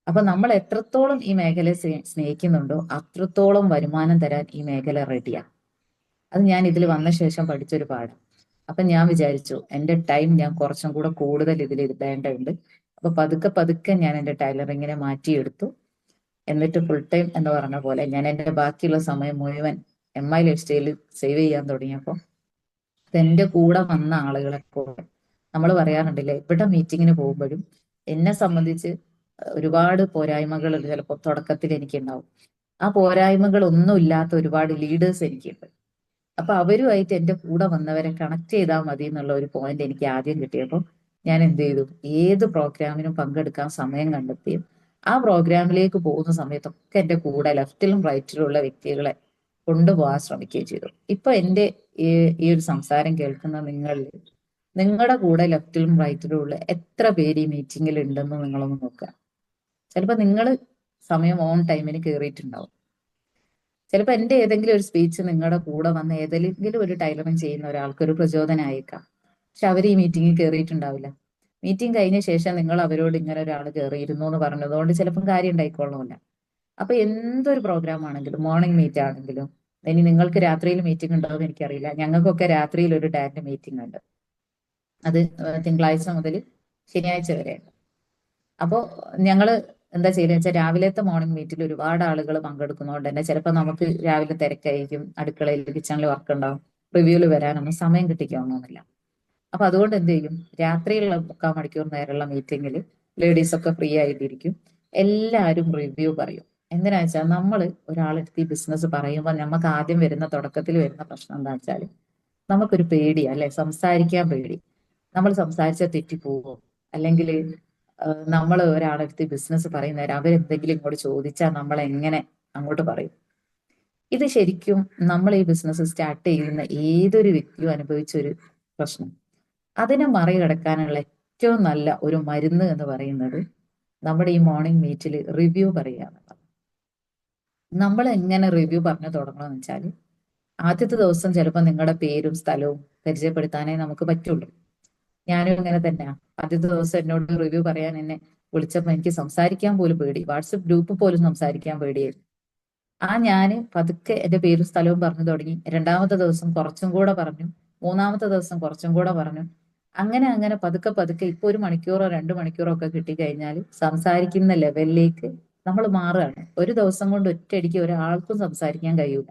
അപ്പൊ നമ്മൾ എത്രത്തോളം ഈ മേഖലയെ സ്നേഹിക്കുന്നുണ്ടോ അത്രത്തോളം വരുമാനം തരാൻ ഈ മേഖല റെഡിയാ. അത് ഞാൻ ഇതിൽ വന്ന ശേഷം പഠിച്ചൊരു പാഠം. അപ്പൊ ഞാൻ വിചാരിച്ചു എന്റെ ടൈം ഞാൻ കുറച്ചും കൂടെ കൂടുതൽ ഇതിൽ ഇടേണ്ടതുണ്ട്. അപ്പൊ പതുക്കെ പതുക്കെ ഞാൻ എന്റെ ടൈലറിങ്ങിനെ മാറ്റിയെടുത്തു. എന്നിട്ട് ഫുൾ ടൈം എന്ന് പറഞ്ഞ പോലെ ഞാൻ എന്റെ ബാക്കിയുള്ള സമയം മുഴുവൻ MI ലൈഫ് സ്റ്റൈലിൽ സേവ് ചെയ്യാൻ തുടങ്ങിയപ്പോൾ എന്റെ കൂടെ വന്ന ആളുകളെ പോലെ നമ്മൾ പറയാറുണ്ടല്ലേ, ഇവിടെ മീറ്റിങ്ങിന് പോകുമ്പോഴും എന്നെ സംബന്ധിച്ച് ഒരുപാട് പോരായ്മകൾ ചിലപ്പോൾ തുടക്കത്തിൽ എനിക്കുണ്ടാവും. ആ പോരായ്മകൾ ഒന്നും ഇല്ലാത്ത ഒരുപാട് ലീഡേഴ്സ് എനിക്കുണ്ട്. അപ്പൊ അവരുമായിട്ട് എന്റെ കൂടെ വന്നവരെ കണക്ട് ചെയ്താൽ മതി എന്നുള്ള ഒരു പോയിന്റ് എനിക്ക് ആദ്യം കിട്ടിയപ്പോൾ ഞാൻ എന്ത് ചെയ്തു, ഏത് പ്രോഗ്രാമിനും പങ്കെടുക്കാൻ സമയം കണ്ടെത്തിയും ആ പ്രോഗ്രാമിലേക്ക് പോകുന്ന സമയത്തൊക്കെ എന്റെ കൂടെ ലെഫ്റ്റിലും റൈറ്റിലും ഉള്ള വ്യക്തികളെ കൊണ്ടുപോകാൻ ശ്രമിക്കുകയും ചെയ്തു. ഇപ്പൊ എന്റെ ഈ ഈ ഒരു സംസാരം കേൾക്കുന്ന നിങ്ങളിൽ നിങ്ങളുടെ കൂടെ ലെഫ്റ്റിലും റൈറ്റിലും ഉള്ള എത്ര പേര് ഈ മീറ്റിംഗിൽ ഉണ്ടെന്ന് നിങ്ങളൊന്ന് നോക്കുക. ചിലപ്പോൾ നിങ്ങൾ സമയം ഓൺ ടൈമിന് കയറിയിട്ടുണ്ടാവും. ചിലപ്പോൾ എന്റെ ഏതെങ്കിലും ഒരു സ്പീച്ച് നിങ്ങളുടെ കൂടെ വന്ന് ഏതെങ്കിലും ഒരു ടൈലറിങ് ചെയ്യുന്ന ഒരാൾക്ക് ഒരു പ്രചോദനമായേക്കാം. പക്ഷെ അവർ ഈ മീറ്റിംഗിൽ കയറിയിട്ടുണ്ടാവില്ല. മീറ്റിംഗ് കഴിഞ്ഞ ശേഷം നിങ്ങൾ അവരോട് ഇങ്ങനെ ഒരാൾ കയറിയിരുന്നു എന്ന് പറഞ്ഞതുകൊണ്ട് ചിലപ്പം കാര്യം ഉണ്ടായിക്കൊള്ളണമെന്നില്ല. അപ്പൊ എന്തൊരു പ്രോഗ്രാം ആണെങ്കിലും, മോർണിംഗ് മീറ്റ് ആണെങ്കിലും, ഇനി നിങ്ങൾക്ക് രാത്രിയിൽ മീറ്റിംഗ് ഉണ്ടോ എന്ന് എനിക്കറിയില്ല. ഞങ്ങൾക്കൊക്കെ രാത്രിയിൽ ഒരു ഡാൻഡ് മീറ്റിംഗ് ഉണ്ട്. അത് തിങ്കളാഴ്ച മുതൽ ശനിയാഴ്ച വരെയാണ്. അപ്പോൾ ഞങ്ങള് എന്താ ചെയ്യുന്നത് വെച്ചാൽ രാവിലത്തെ മോർണിംഗ് മീറ്റിൽ ഒരുപാട് ആളുകൾ പങ്കെടുക്കുന്നതുകൊണ്ട് തന്നെ ചിലപ്പോൾ നമുക്ക് രാവിലെ തിരക്കായിരിക്കും, അടുക്കളയിൽ കിച്ചണിൽ വർക്ക് ഉണ്ടാവും, റിവ്യൂല് വരാനൊന്നും സമയം കിട്ടിക്കണമെന്നില്ല. അപ്പൊ അതുകൊണ്ട് എന്ത് ചെയ്യും, രാത്രിയിലുള്ള 3/4 മണിക്കൂർ നേരമുള്ള മീറ്റിംഗിൽ ലേഡീസ് ഒക്കെ ഫ്രീ ആയിട്ടിരിക്കും. എല്ലാവരും റിവ്യൂ പറയും. എന്തിനാ വെച്ചാൽ നമ്മൾ ഒരാളെടുത്ത് ഈ ബിസിനസ് പറയുമ്പോൾ നമുക്ക് ആദ്യം വരുന്ന തുടക്കത്തിൽ വരുന്ന പ്രശ്നം എന്താ വെച്ചാൽ നമുക്കൊരു പേടിയാ അല്ലെ, സംസാരിക്കാൻ പേടി. നമ്മൾ സംസാരിച്ചാൽ തെറ്റിപ്പോവോ, അല്ലെങ്കിൽ നമ്മൾ ഒരാളെടുത്ത് ബിസിനസ് പറയുന്നവരെ അവരെന്തെങ്കിലും ഇങ്ങോട്ട് ചോദിച്ചാൽ നമ്മൾ എങ്ങനെ അങ്ങോട്ട് പറയും. ഇത് ശരിക്കും നമ്മൾ ഈ ബിസിനസ് സ്റ്റാർട്ട് ചെയ്യുന്ന ഏതൊരു വ്യക്തിയും അനുഭവിച്ച ഒരു പ്രശ്നം. അതിനെ മറികടക്കാനുള്ള ഏറ്റവും നല്ല ഒരു മരുന്ന് എന്ന് പറയുന്നത് നമ്മുടെ ഈ മോർണിംഗ് മീറ്റിൽ റിവ്യൂ പറയുക എന്നുള്ളത്. നമ്മൾ എങ്ങനെ റിവ്യൂ പറഞ്ഞു തുടങ്ങണമെന്ന് വെച്ചാൽ ആദ്യത്തെ ദിവസം ചിലപ്പോൾ നിങ്ങളുടെ പേരും സ്ഥലവും പരിചയപ്പെടുത്താനേ നമുക്ക് പറ്റുള്ളൂ. ഞാനും ഇങ്ങനെ തന്നെയാ. ആദ്യത്തെ ദിവസം എന്നോട് റിവ്യൂ പറയാൻ എന്നെ വിളിച്ചപ്പോൾ എനിക്ക് സംസാരിക്കാൻ പോലും പേടി. വാട്സപ്പ് ഗ്രൂപ്പ് പോലും സംസാരിക്കാൻ പേടിയായിരുന്നു. ഞാന് പതുക്കെ എന്റെ പേരും സ്ഥലവും പറഞ്ഞു തുടങ്ങി. രണ്ടാമത്തെ ദിവസം കുറച്ചും കൂടെ പറഞ്ഞു. മൂന്നാമത്തെ ദിവസം കുറച്ചും കൂടെ പറഞ്ഞു. അങ്ങനെ അങ്ങനെ പതുക്കെ പതുക്കെ ഇപ്പൊ 1 മണിക്കൂറോ 2 മണിക്കൂറോ ഒക്കെ കിട്ടിക്കഴിഞ്ഞാൽ സംസാരിക്കുന്ന ലെവലിലേക്ക് നമ്മൾ മാറുകയാണ്. ഒരു ദിവസം കൊണ്ട് ഒറ്റയടിക്ക് ഒരാൾക്കും സംസാരിക്കാൻ കഴിയൂല.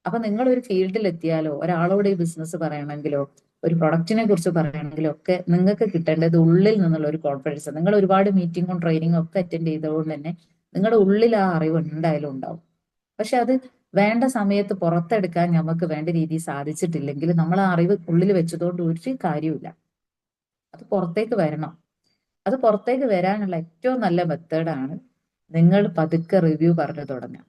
അപ്പൊ നിങ്ങൾ ഒരു ഫീൽഡിൽ എത്തിയാലോ, ഒരാളോട് ഈ ബിസിനസ് പറയണമെങ്കിലോ, ഒരു പ്രൊഡക്റ്റിനെ കുറിച്ച് പറയണമെങ്കിലോ ഒക്കെ നിങ്ങൾക്ക് കിട്ടേണ്ടത് ഉള്ളിൽ നിന്നുള്ള ഒരു കോൺഫിഡൻസ്. നിങ്ങൾ ഒരുപാട് മീറ്റിങ്ങും ട്രെയിനിങ്ങും ഒക്കെ അറ്റൻഡ് ചെയ്തതുകൊണ്ട് തന്നെ നിങ്ങളുടെ ഉള്ളിൽ ആ അറിവ് എന്തായാലും ഉണ്ടാവും. പക്ഷെ അത് വേണ്ട സമയത്ത് പുറത്തെടുക്കാൻ നമുക്ക് വേണ്ട രീതിയിൽ സാധിച്ചിട്ടില്ലെങ്കിൽ നമ്മൾ ആ അറിവ് ഉള്ളിൽ വെച്ചതുകൊണ്ട് ഒരു കാര്യമില്ല. അത് പുറത്തേക്ക് വരണം. അത് പുറത്തേക്ക് വരാനുള്ള ഏറ്റവും നല്ല മെത്തേഡാണ് നിങ്ങൾ പതുക്കെ റിവ്യൂ പറഞ്ഞു തുടങ്ങുക.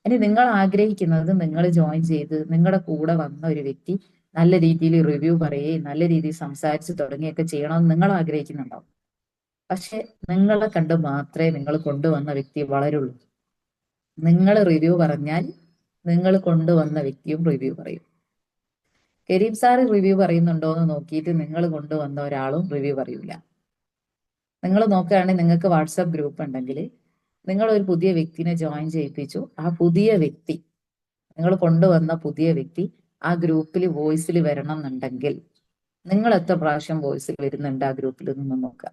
ഇനി നിങ്ങൾ ആഗ്രഹിക്കുന്നത് നിങ്ങൾ ജോയിൻ ചെയ്ത് നിങ്ങളുടെ കൂടെ വന്ന ഒരു വ്യക്തി നല്ല രീതിയിൽ റിവ്യൂ പറയുകയും നല്ല രീതിയിൽ സംസാരിച്ച് തുടങ്ങിയൊക്കെ ചെയ്യണമെന്ന് നിങ്ങൾ ആഗ്രഹിക്കുന്നുണ്ടാവും. പക്ഷെ നിങ്ങളെ കണ്ട് മാത്രമേ നിങ്ങൾ കൊണ്ടുവന്ന വ്യക്തി വളരുള്ളൂ. നിങ്ങൾ റിവ്യൂ പറഞ്ഞാൽ നിങ്ങൾ കൊണ്ടുവന്ന വ്യക്തിയും റിവ്യൂ പറയും. കരീം സാറ് റിവ്യൂ പറയുന്നുണ്ടോ എന്ന് നോക്കിയിട്ട് നിങ്ങൾ കൊണ്ടുവന്ന ഒരാളും റിവ്യൂ പറയൂല. നിങ്ങൾ നോക്കുകയാണെങ്കിൽ നിങ്ങൾക്ക് വാട്സപ്പ് ഗ്രൂപ്പ് ഉണ്ടെങ്കിൽ നിങ്ങൾ ഒരു പുതിയ വ്യക്തിനെ ജോയിൻ ചെയ്യിപ്പിച്ചു. ആ പുതിയ വ്യക്തി, നിങ്ങൾ കൊണ്ടുവന്ന പുതിയ വ്യക്തി ആ ഗ്രൂപ്പിൽ വോയിസിൽ വരണം എന്നുണ്ടെങ്കിൽ നിങ്ങൾ എത്ര പ്രാവശ്യം വോയിസിൽ വരുന്നുണ്ട് ആ ഗ്രൂപ്പിൽ നിന്ന് നോക്കുക.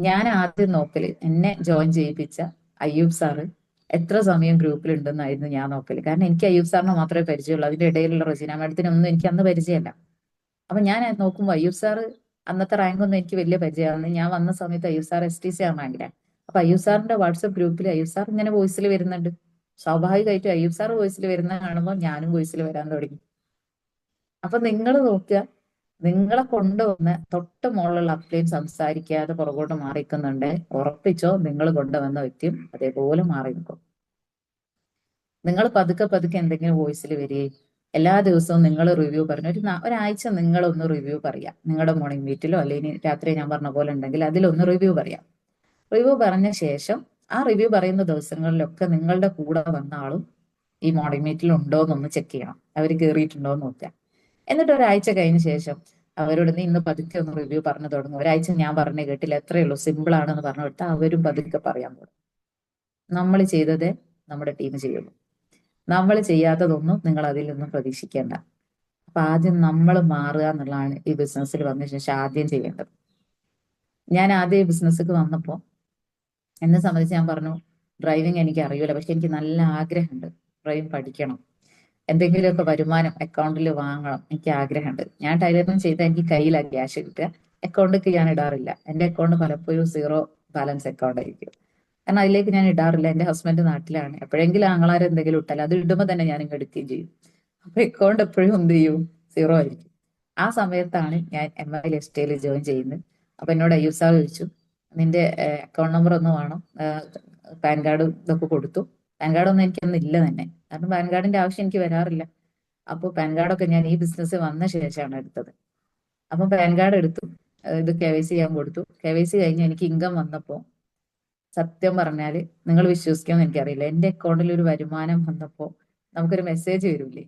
ഞാൻ ആദ്യം നോക്കല് എന്നെ ജോയിൻ ചെയ്യിപ്പിച്ച അയ്യൂബ് സാറ് എത്ര സമയം ഗ്രൂപ്പിൽ ഉണ്ടെന്നായിരുന്നു ഞാൻ നോക്കല്. കാരണം എനിക്ക് അയ്യൂബ് സാറിനെ മാത്രമേ പരിചയമുള്ളൂ. അതിന്റെ ഇടയിലുള്ള റസീന മാഡത്തിനൊന്നും എനിക്ക് അന്ന് പരിചയമല്ല. അപ്പൊ ഞാൻ നോക്കുമ്പോൾ അയ്യൂബ് സാറ് അന്നത്തെ റാങ്ക് ഒന്നും എനിക്ക് വലിയ പരിചയമാണ്. ഞാൻ വന്ന സമയത്ത് അയ്യൂബ് സാർ STC ആണ് റാങ്കിലാണ്. അപ്പൊ അയ്യൂബ് സാറിന്റെ വാട്സപ്പ് ഗ്രൂപ്പിൽ അയ്യൂബ് സാർ ഇങ്ങനെ വോയിസിൽ വരുന്നുണ്ട്. സ്വാഭാവികമായിട്ടും അയ്യൂബ് സാർ വോയിസിൽ വരുന്ന കാണുമ്പോൾ ഞാനും വോയിസിൽ വരാൻ തുടങ്ങി. അപ്പൊ നിങ്ങൾ നോക്കുക, നിങ്ങളെ കൊണ്ടുവന്ന് തൊട്ട് മുകളിലുള്ള അപ്ലൈൻ സംസാരിക്കാതെ പുറകോട്ട് മാറിക്കുന്നുണ്ട്, ഉറപ്പിച്ചോ നിങ്ങൾ കൊണ്ടുവന്ന വ്യക്തിയും അതേപോലെ മാറി നിൽക്കും. നിങ്ങൾ പതുക്കെ പതുക്കെ എന്തെങ്കിലും വോയിസിൽ വരികയും എല്ലാ ദിവസവും നിങ്ങൾ റിവ്യൂ പറഞ്ഞു ഒരാഴ്ച നിങ്ങളൊന്ന് റിവ്യൂ പറയാം. നിങ്ങളുടെ മോർണിംഗ് മീറ്റിലോ അല്ലെങ്കിൽ രാത്രി ഞാൻ പറഞ്ഞ പോലെ ഉണ്ടെങ്കിൽ അതിലൊന്ന് റിവ്യൂ പറയാം. റിവ്യൂ പറഞ്ഞ ശേഷം ആ റിവ്യൂ പറയുന്ന ദിവസങ്ങളിലൊക്കെ നിങ്ങളുടെ കൂടെ വന്ന ആളും ഈ മോർണിംഗ് മീറ്റിൽ ഉണ്ടോ എന്നൊന്ന് ചെക്ക് ചെയ്യണം. അവർ കയറിയിട്ടുണ്ടോ എന്ന് നോക്കാം. എന്നിട്ട് ഒരാഴ്ച കഴിഞ്ഞ ശേഷം അവരോട് നീ ഇന്ന് പതുക്കെ ഒന്ന് റിവ്യൂ പറഞ്ഞു തുടങ്ങും. ഒരാഴ്ച ഞാൻ പറഞ്ഞു കേട്ടില്ല, എത്രയേ ഉള്ളൂ, സിമ്പിൾ ആണെന്ന് പറഞ്ഞു കൊടുത്താൽ അവരും പതുക്കെ പറയാൻ പോകും. നമ്മൾ ചെയ്തതേ നമ്മുടെ ടീം ചെയ്യുള്ളൂ. നമ്മൾ ചെയ്യാത്തതൊന്നും നിങ്ങൾ അതിൽ നിന്നും പ്രതീക്ഷിക്കേണ്ട. അപ്പൊ ആദ്യം നമ്മൾ മാറുക എന്നുള്ളതാണ് ഈ ബിസിനസ്സിൽ വന്ന ശേഷം ആദ്യം ചെയ്യേണ്ടത്. ഞാൻ ആദ്യം ഈ ബിസിനസ്സിൽ വന്നപ്പോൾ എന്നെ സംബന്ധിച്ച് ഞാൻ പറഞ്ഞു, ഡ്രൈവിംഗ് എനിക്ക് അറിയില്ല, പക്ഷെ എനിക്ക് നല്ല ആഗ്രഹമുണ്ട് ഡ്രൈവിംഗ് പഠിക്കണം, എന്തെങ്കിലുമൊക്കെ വരുമാനം അക്കൗണ്ടിൽ വാങ്ങണം, എനിക്ക് ആഗ്രഹമുണ്ട്. ഞാൻ ടൈലറിംഗ് ചെയ്താൽ എനിക്ക് കയ്യിലാണ് ക്യാഷ് കിട്ടുക, അക്കൗണ്ടിലേക്ക് ഞാൻ ഇടാറില്ല. എന്റെ അക്കൗണ്ട് പലപ്പോഴും സീറോ ബാലൻസ് അക്കൗണ്ട് ആയിരിക്കും. കാരണം അതിലേക്ക് ഞാൻ ഇടാറില്ല. എന്റെ ഹസ്ബൻഡ് നാട്ടിലാണ്, എപ്പോഴെങ്കിലും ആങ്ങളാർ എന്തെങ്കിലും ഇട്ടാൽ അത് ഇടുമ്പോൾ തന്നെ ഞാൻ ഇങ്ങ് എടുക്കുകയും ചെയ്യും. അപ്പൊ അക്കൗണ്ട് എപ്പോഴും എന്ത് ചെയ്യും, സീറോ ആയിരിക്കും. ആ സമയത്താണ് ഞാൻ MI ലെസ്റ്റേൽ ജോയിൻ ചെയ്യുന്നത്. അപ്പൊ എന്നോട് അയ്യൂബ് സാർ ചോദിച്ചു, നിന്റെ അക്കൗണ്ട് നമ്പർ ഒന്ന് വേണം, പാൻ കാർഡ് ഇതൊക്കെ കൊടുത്തു. പാൻ കാർഡ് ഒന്നും എനിക്കൊന്നും ഇല്ല തന്നെ, കാരണം പാൻ കാർഡിന്റെ ആവശ്യം എനിക്ക് വരാറില്ല. അപ്പോൾ പാൻ കാർഡൊക്കെ ഞാൻ ഈ ബിസിനസ് വന്ന ശേഷമാണ് എടുത്തത്. അപ്പൊ പാൻ കാർഡ് എടുത്തു, ഇത് KYC ചെയ്യാൻ കൊടുത്തു. KYC കഴിഞ്ഞ് എനിക്ക് ഇൻകം വന്നപ്പോൾ സത്യം പറഞ്ഞാല് നിങ്ങൾ വിശ്വസിക്കുമെന്ന് എനിക്കറിയില്ല, എന്റെ അക്കൗണ്ടിൽ ഒരു വരുമാനം വന്നപ്പോൾ നമുക്കൊരു മെസ്സേജ് വരൂലേ.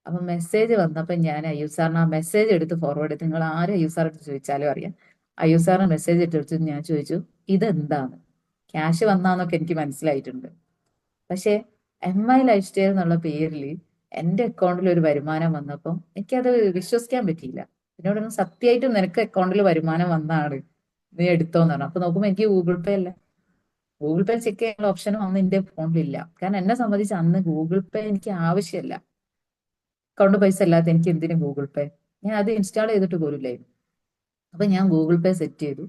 അപ്പൊ മെസ്സേജ് വന്നപ്പോൾ ഞാൻ അയ്യൂബ് സാറിന് ആ മെസ്സേജ് എടുത്ത് ഫോർവേഡ് ചെയ്ത്, നിങ്ങൾ ആരും അയ്യൂബ് സാർ എടുത്ത് ചോദിച്ചാലും അറിയാം. അയ്യൂബ് സാറിന് മെസ്സേജ് എടുത്ത് ഞാൻ ചോദിച്ചു, ഇതെന്താണ്, ക്യാഷ് വന്നാന്നൊക്കെ എനിക്ക് മനസ്സിലായിട്ടുണ്ട്, പക്ഷെ MI ലൈഫ് സ്റ്റൈൽ എന്നുള്ള പേരിൽ എന്റെ അക്കൗണ്ടിൽ ഒരു വരുമാനം വന്നപ്പോൾ എനിക്കത് വിശ്വസിക്കാൻ പറ്റിയില്ല. എന്നോടൊന്നും സത്യമായിട്ടും നിനക്ക് അക്കൗണ്ടിൽ വരുമാനം വന്നാണ്, നീ എടുത്തോന്ന് പറഞ്ഞു. അപ്പൊ നോക്കുമ്പോ എനിക്ക് ഗൂഗിൾ പേ അല്ല, ഗൂഗിൾ പേ ചെക്ക് ചെയ്യാനുള്ള ഓപ്ഷനും അന്ന് എന്റെ ഫോണിലില്ല. കാരണം എന്നെ സംബന്ധിച്ച് അന്ന് ഗൂഗിൾ പേ എനിക്ക് ആവശ്യമില്ല. അക്കൗണ്ട് പൈസ അല്ലാത്ത എനിക്ക് എന്തിനു ഗൂഗിൾ പേ, ഞാൻ അത് ഇൻസ്റ്റാൾ ചെയ്തിട്ട് പോലില്ലായിരുന്നു. അപ്പൊ ഞാൻ ഗൂഗിൾ പേ സെറ്റ് ചെയ്തു.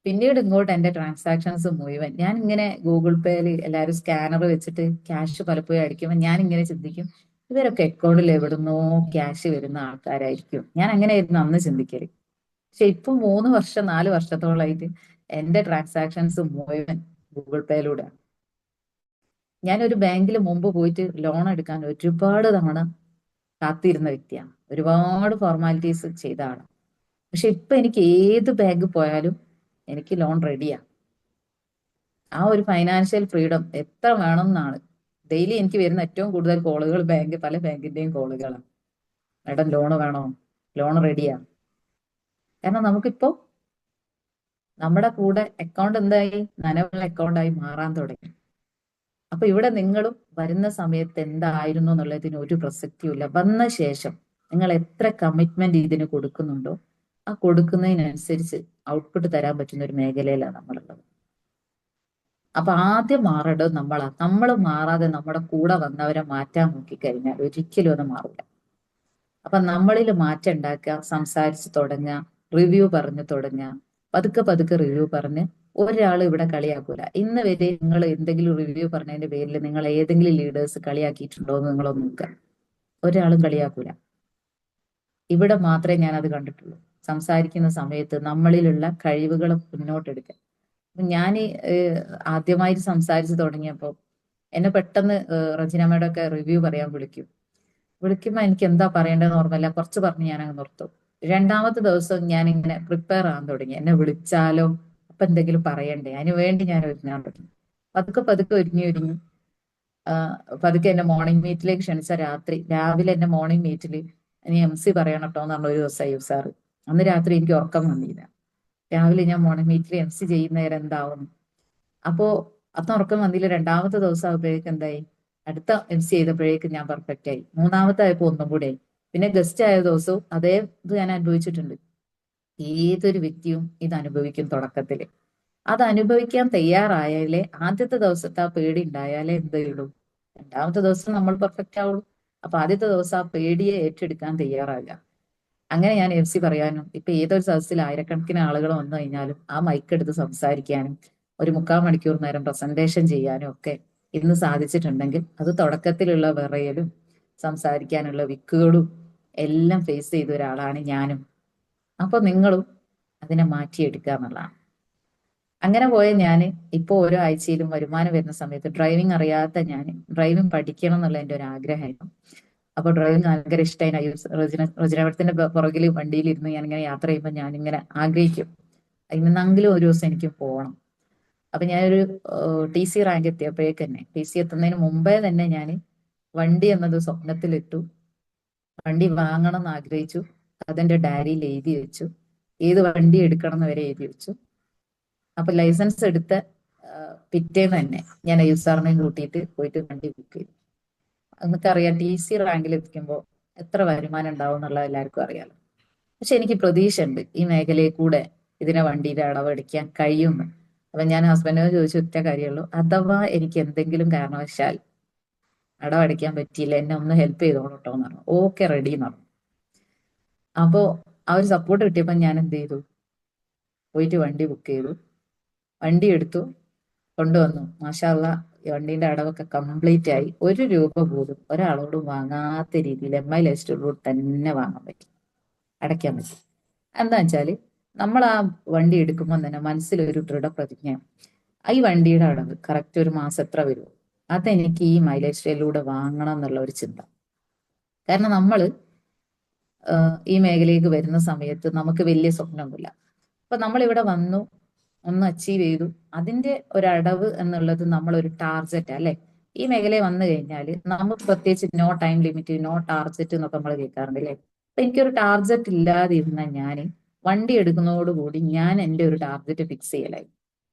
പിന്നീട് ഇങ്ങോട്ട് എന്റെ ട്രാൻസാക്ഷൻസ് മുഴുവൻ ഞാൻ ഇങ്ങനെ ഗൂഗിൾ പേയിൽ എല്ലാവരും സ്കാനർ വെച്ചിട്ട് ക്യാഷ് പലപ്പോഴും അടിക്കുമ്പോൾ ഞാൻ ഇങ്ങനെ ചിന്തിക്കും, ഇവരൊക്കെ അക്കൗണ്ടിൽ എവിടുന്നോ ക്യാഷ് വരുന്ന ആൾക്കാരായിരിക്കും, ഞാൻ അങ്ങനെയായിരുന്നു അന്ന് ചിന്തിക്കല്. പക്ഷെ ഇപ്പൊ 3 വർഷം 4 വർഷത്തോളായിട്ട് എന്റെ ട്രാൻസാക്ഷൻസ് മുഴുവൻ ഗൂഗിൾ പേയിലൂടെ. ഞാനൊരു ബാങ്കിൽ മുമ്പ് പോയിട്ട് ലോൺ എടുക്കാൻ ഒരുപാട് തവണ കാത്തിരുന്ന വ്യക്തിയാണ്, ഒരുപാട് ഫോർമാലിറ്റീസ് ചെയ്ത ആളാണ്. പക്ഷെ ഇപ്പൊ എനിക്ക് ഏത് ബാങ്ക് പോയാലും എനിക്ക് ലോൺ റെഡിയാ. ആ ഒരു ഫൈനാൻഷ്യൽ ഫ്രീഡം എത്ര വേണം എന്നാണ്. ഡെയിലി എനിക്ക് വരുന്ന ഏറ്റവും കൂടുതൽ കോളുകൾ പല ബാങ്കിന്റെയും കോളുകളാണ്. മാഡം ലോൺ വേണോ, ലോൺ റെഡിയാ. കാരണം നമുക്കിപ്പോ നമ്മുടെ കൂടെ അക്കൗണ്ട് എന്തായി, നനവുള്ള അക്കൗണ്ടായി മാറാൻ തുടങ്ങി. അപ്പൊ ഇവിടെ നിങ്ങളും വരുന്ന സമയത്ത് എന്തായിരുന്നു എന്നുള്ളതിന് ഒരു പ്രസക്തിയുമില്ല. വന്ന ശേഷം നിങ്ങൾ എത്ര കമ്മിറ്റ്മെന്റ് ഇതിന് കൊടുക്കുന്നുണ്ടോ ആ കൊടുക്കുന്നതിനനുസരിച്ച് ഔട്ട്പുട്ട് തരാൻ പറ്റുന്ന ഒരു മേഖലയിലാണ് നമ്മളുള്ളത്. അപ്പൊ ആദ്യം മാറേണ്ടത് നമ്മളാ. നമ്മൾ മാറാതെ നമ്മുടെ കൂടെ വന്നവരെ മാറ്റാൻ നോക്കിക്കഴിഞ്ഞാൽ ഒരിക്കലും അത് മാറില്ല. അപ്പൊ നമ്മളിൽ മാറ്റം ഉണ്ടാക്കുക, സംസാരിച്ച് തുടങ്ങുക, റിവ്യൂ പറഞ്ഞു തുടങ്ങുക. പതുക്കെ പതുക്കെ റിവ്യൂ പറഞ്ഞ് ഒരാൾ ഇവിടെ കളിയാക്കൂല. ഇന്ന് വരെ നിങ്ങൾ എന്തെങ്കിലും റിവ്യൂ പറഞ്ഞതിന്റെ പേരിൽ നിങ്ങൾ ഏതെങ്കിലും ലീഡേഴ്സ് കളിയാക്കിയിട്ടുണ്ടോ എന്ന് നിങ്ങളൊന്ന് നോക്കുക. ഒരാളും കളിയാക്കൂല. ഇവിടെ മാത്രമേ ഞാൻ അത് കണ്ടിട്ടുള്ളൂ. സംസാരിക്കുന്ന സമയത്ത് നമ്മളിലുള്ള കഴിവുകൾ മുന്നോട്ടെടുക്കുക. ഞാൻ ആദ്യമായിട്ട് സംസാരിച്ച് തുടങ്ങിയപ്പോ എന്നെ പെട്ടെന്ന് റജിനമ്മയുടെ ഒക്കെ റിവ്യൂ പറയാൻ വിളിക്കുമ്പോ എനിക്ക് എന്താ പറയേണ്ടതെന്ന് ഓർമ്മയില്ല, കുറച്ച് പറഞ്ഞ് ഞാൻ അങ്ങ് നിർത്തും. രണ്ടാമത്തെ ദിവസം ഞാൻ ഇങ്ങനെ പ്രിപ്പയർ ആകാൻ തുടങ്ങി, എന്നെ വിളിച്ചാലോ, അപ്പൊ എന്തെങ്കിലും പറയണ്ടേ, അതിന് വേണ്ടി ഞാൻ ഒരുങ്ങാൻ തുടങ്ങി. പതുക്കെ പതുക്കെ ഒരുങ്ങി പതുക്കെ എന്റെ മോർണിംഗ് മീറ്റിലേക്ക് ക്ഷണിച്ച രാവിലെ എന്റെ മോർണിംഗ് മീറ്റിൽ ഇനി MC പറയണം കേട്ടോ എന്ന് പറഞ്ഞ ഒരു ദിവസം അയ്യൂബ് സാറ്. അന്ന് രാത്രി എനിക്ക് ഉറക്കം വന്നില്ല. രാവിലെ ഞാൻ മോർണിംഗ് മീറ്റിൽ MC ചെയ്യുന്ന നേരം എന്താവും. അപ്പോ അന്ന് ഉറക്കം വന്നില്ല. രണ്ടാമത്തെ ദിവസം ആകുമ്പോഴേക്ക് എന്തായി, അടുത്ത MC ചെയ്തപ്പോഴേക്ക് ഞാൻ പെർഫെക്റ്റ് ആയി. മൂന്നാമത്തെ ആയപ്പോ ഒന്നും കൂടെ ആയി. പിന്നെ ഗസ്റ്റ് ആയ ദിവസവും അതേ ഇത് ഞാൻ അനുഭവിച്ചിട്ടുണ്ട്. ഏതൊരു വ്യക്തിയും ഇത് അനുഭവിക്കും തുടക്കത്തില്. അത് അനുഭവിക്കാൻ തയ്യാറായാലേ, ആദ്യത്തെ ദിവസത്തെ ആ പേടി ഉണ്ടായാലേ എന്ത് ചെയ്യുള്ളൂ, രണ്ടാമത്തെ ദിവസം നമ്മൾ പെർഫെക്റ്റ് ആവുള്ളൂ. അപ്പൊ ആദ്യത്തെ ദിവസം ആ പേടിയെ ഏറ്റെടുക്കാൻ തയ്യാറാകുക. അങ്ങനെ ഞാൻ MC പറയാനും ഇപ്പൊ ഏതൊരു സദസ്സിൽ ആയിരക്കണക്കിന് ആളുകൾ വന്നു കഴിഞ്ഞാലും ആ മൈക്ക് എടുത്ത് സംസാരിക്കാനും 1/4 മണിക്കൂർ നേരം പ്രസന്റേഷൻ ചെയ്യാനും ഒക്കെ ഇന്ന് സാധിച്ചിട്ടുണ്ടെങ്കിൽ അത് തുടക്കത്തിലുള്ള വിറയലും സംസാരിക്കാനുള്ള വിക്കുകളും എല്ലാം ഫേസ് ചെയ്ത ഒരാളാണ് ഞാനും. അപ്പൊ നിങ്ങളും അതിനെ മാറ്റിയെടുക്കുക എന്നുള്ളതാണ്. അങ്ങനെ പോയ ഞാൻ ഇപ്പോൾ ഓരോ ആഴ്ചയിലും വരുമാനം വരുന്ന സമയത്ത് ഡ്രൈവിംഗ് അറിയാത്ത ഞാൻ ഡ്രൈവിംഗ് പഠിക്കണം എന്നുള്ള എൻ്റെ ഒരു ആഗ്രഹമായിരുന്നു. അപ്പൊ ഡ്രൈവിംഗ് ഭയങ്കര ഇഷ്ടമായി. റജനപടത്തിന്റെ പുറകിൽ വണ്ടിയിലിരുന്ന് ഞാനിങ്ങനെ യാത്ര ചെയ്യുമ്പോൾ ഞാനിങ്ങനെ ആഗ്രഹിക്കും ഇന്നെങ്കിലും ഒരു ദിവസം എനിക്ക് പോകണം. അപ്പൊ ഞാനൊരു TC റാങ്ക് എത്തിയപ്പോഴേക്ക് തന്നെ, TC എത്തുന്നതിന് മുമ്പേ തന്നെ ഞാൻ വണ്ടി എന്നത് സ്വപ്നത്തിലിട്ടു. വണ്ടി വാങ്ങണം എന്ന് ആഗ്രഹിച്ചു. അതെന്റെ ഡയറിയിൽ എഴുതി വെച്ചു. ഏത് വണ്ടി എടുക്കണം എന്ന് വരെ എഴുതി വെച്ചു. അപ്പൊ ലൈസൻസ് എടുത്ത പിറ്റേന്ന് തന്നെ ഞാൻ യുസാറിനെയും കൂട്ടിയിട്ട് പോയിട്ട് വണ്ടി ബുക്ക് ചെയ്തു. നമുക്കറിയാം TC റാങ്കിൽ എത്തിക്കുമ്പോൾ എത്ര വരുമാനം ഉണ്ടാവും എന്നുള്ളത് എല്ലാവർക്കും അറിയാലോ. പക്ഷെ എനിക്ക് പ്രതീക്ഷ ഉണ്ട് ഈ മേഖലയിൽ കൂടെ ഇതിനെ വണ്ടിയുടെ അടവടിക്കാൻ കഴിയുമെന്ന്. അപ്പൊ ഞാൻ ഹസ്ബൻഡിനോട് ചോദിച്ച ഒറ്റ കാര്യമുള്ളൂ, അഥവാ എനിക്ക് എന്തെങ്കിലും കാരണവശാൽ അടവടിക്കാൻ പറ്റിയില്ല, എന്നെ ഒന്ന് ഹെൽപ്പ് ചെയ്തോളൂ കേട്ടോ എന്ന് പറഞ്ഞു. ഓക്കെ, റെഡി എന്ന് പറഞ്ഞു. അപ്പോ ആ ഒരു സപ്പോർട്ട് കിട്ടിയപ്പോൾ ഞാൻ എന്ത് ചെയ്തു, പോയിട്ട് വണ്ടി ബുക്ക് ചെയ്തു, വണ്ടി എടുത്തു, കൊണ്ടുവന്നു. മാഷാ അള്ളാ, ഈ വണ്ടീന്റെ അടവൊക്കെ കംപ്ലീറ്റ് ആയി. 1 രൂപ പോലും ഒരാളോടും വാങ്ങാത്ത രീതിയിൽ MI ലൈസ്റ്റോട് തന്നെ വാങ്ങാൻ പറ്റി, അടയ്ക്കാൻ പറ്റി. എന്താ വെച്ചാല് നമ്മൾ ആ വണ്ടി എടുക്കുമ്പോൾ തന്നെ മനസ്സിലൊരു ദൃഢപ്രതിജ്ഞ, ഈ വണ്ടിയുടെ അടവ് കറക്റ്റ് ഒരു മാസം എത്ര വരുമോ അതെനിക്ക് ഈ മൈലേജ് സ്റ്റൈലിലൂടെ വാങ്ങണം എന്നുള്ള ഒരു ചിന്ത. കാരണം നമ്മൾ ഈ മേഖലയിലേക്ക് വരുന്ന സമയത്ത് നമുക്ക് വലിയ സ്വപ്നമൊന്നുമില്ല. അപ്പൊ നമ്മൾ ഇവിടെ വന്നു, ഒന്ന് അച്ചീവ് ചെയ്തു, അതിന്റെ ഒരു അടവ് എന്നുള്ളത് നമ്മളൊരു ടാർഗറ്റ് അല്ലെ. ഈ മേഖലയിൽ വന്നു കഴിഞ്ഞാൽ നമുക്ക് പ്രത്യേകിച്ച് no time limit, no target എന്നൊക്കെ നമ്മൾ കേൾക്കാറുണ്ട് അല്ലേ. അപ്പൊ എനിക്കൊരു ടാർഗറ്റ് ഇല്ലാതിരുന്ന ഞാൻ വണ്ടി എടുക്കുന്നതോടുകൂടി ഞാൻ എൻ്റെ ഒരു ടാർഗറ്റ് ഫിക്സ് ചെയ്യലായി.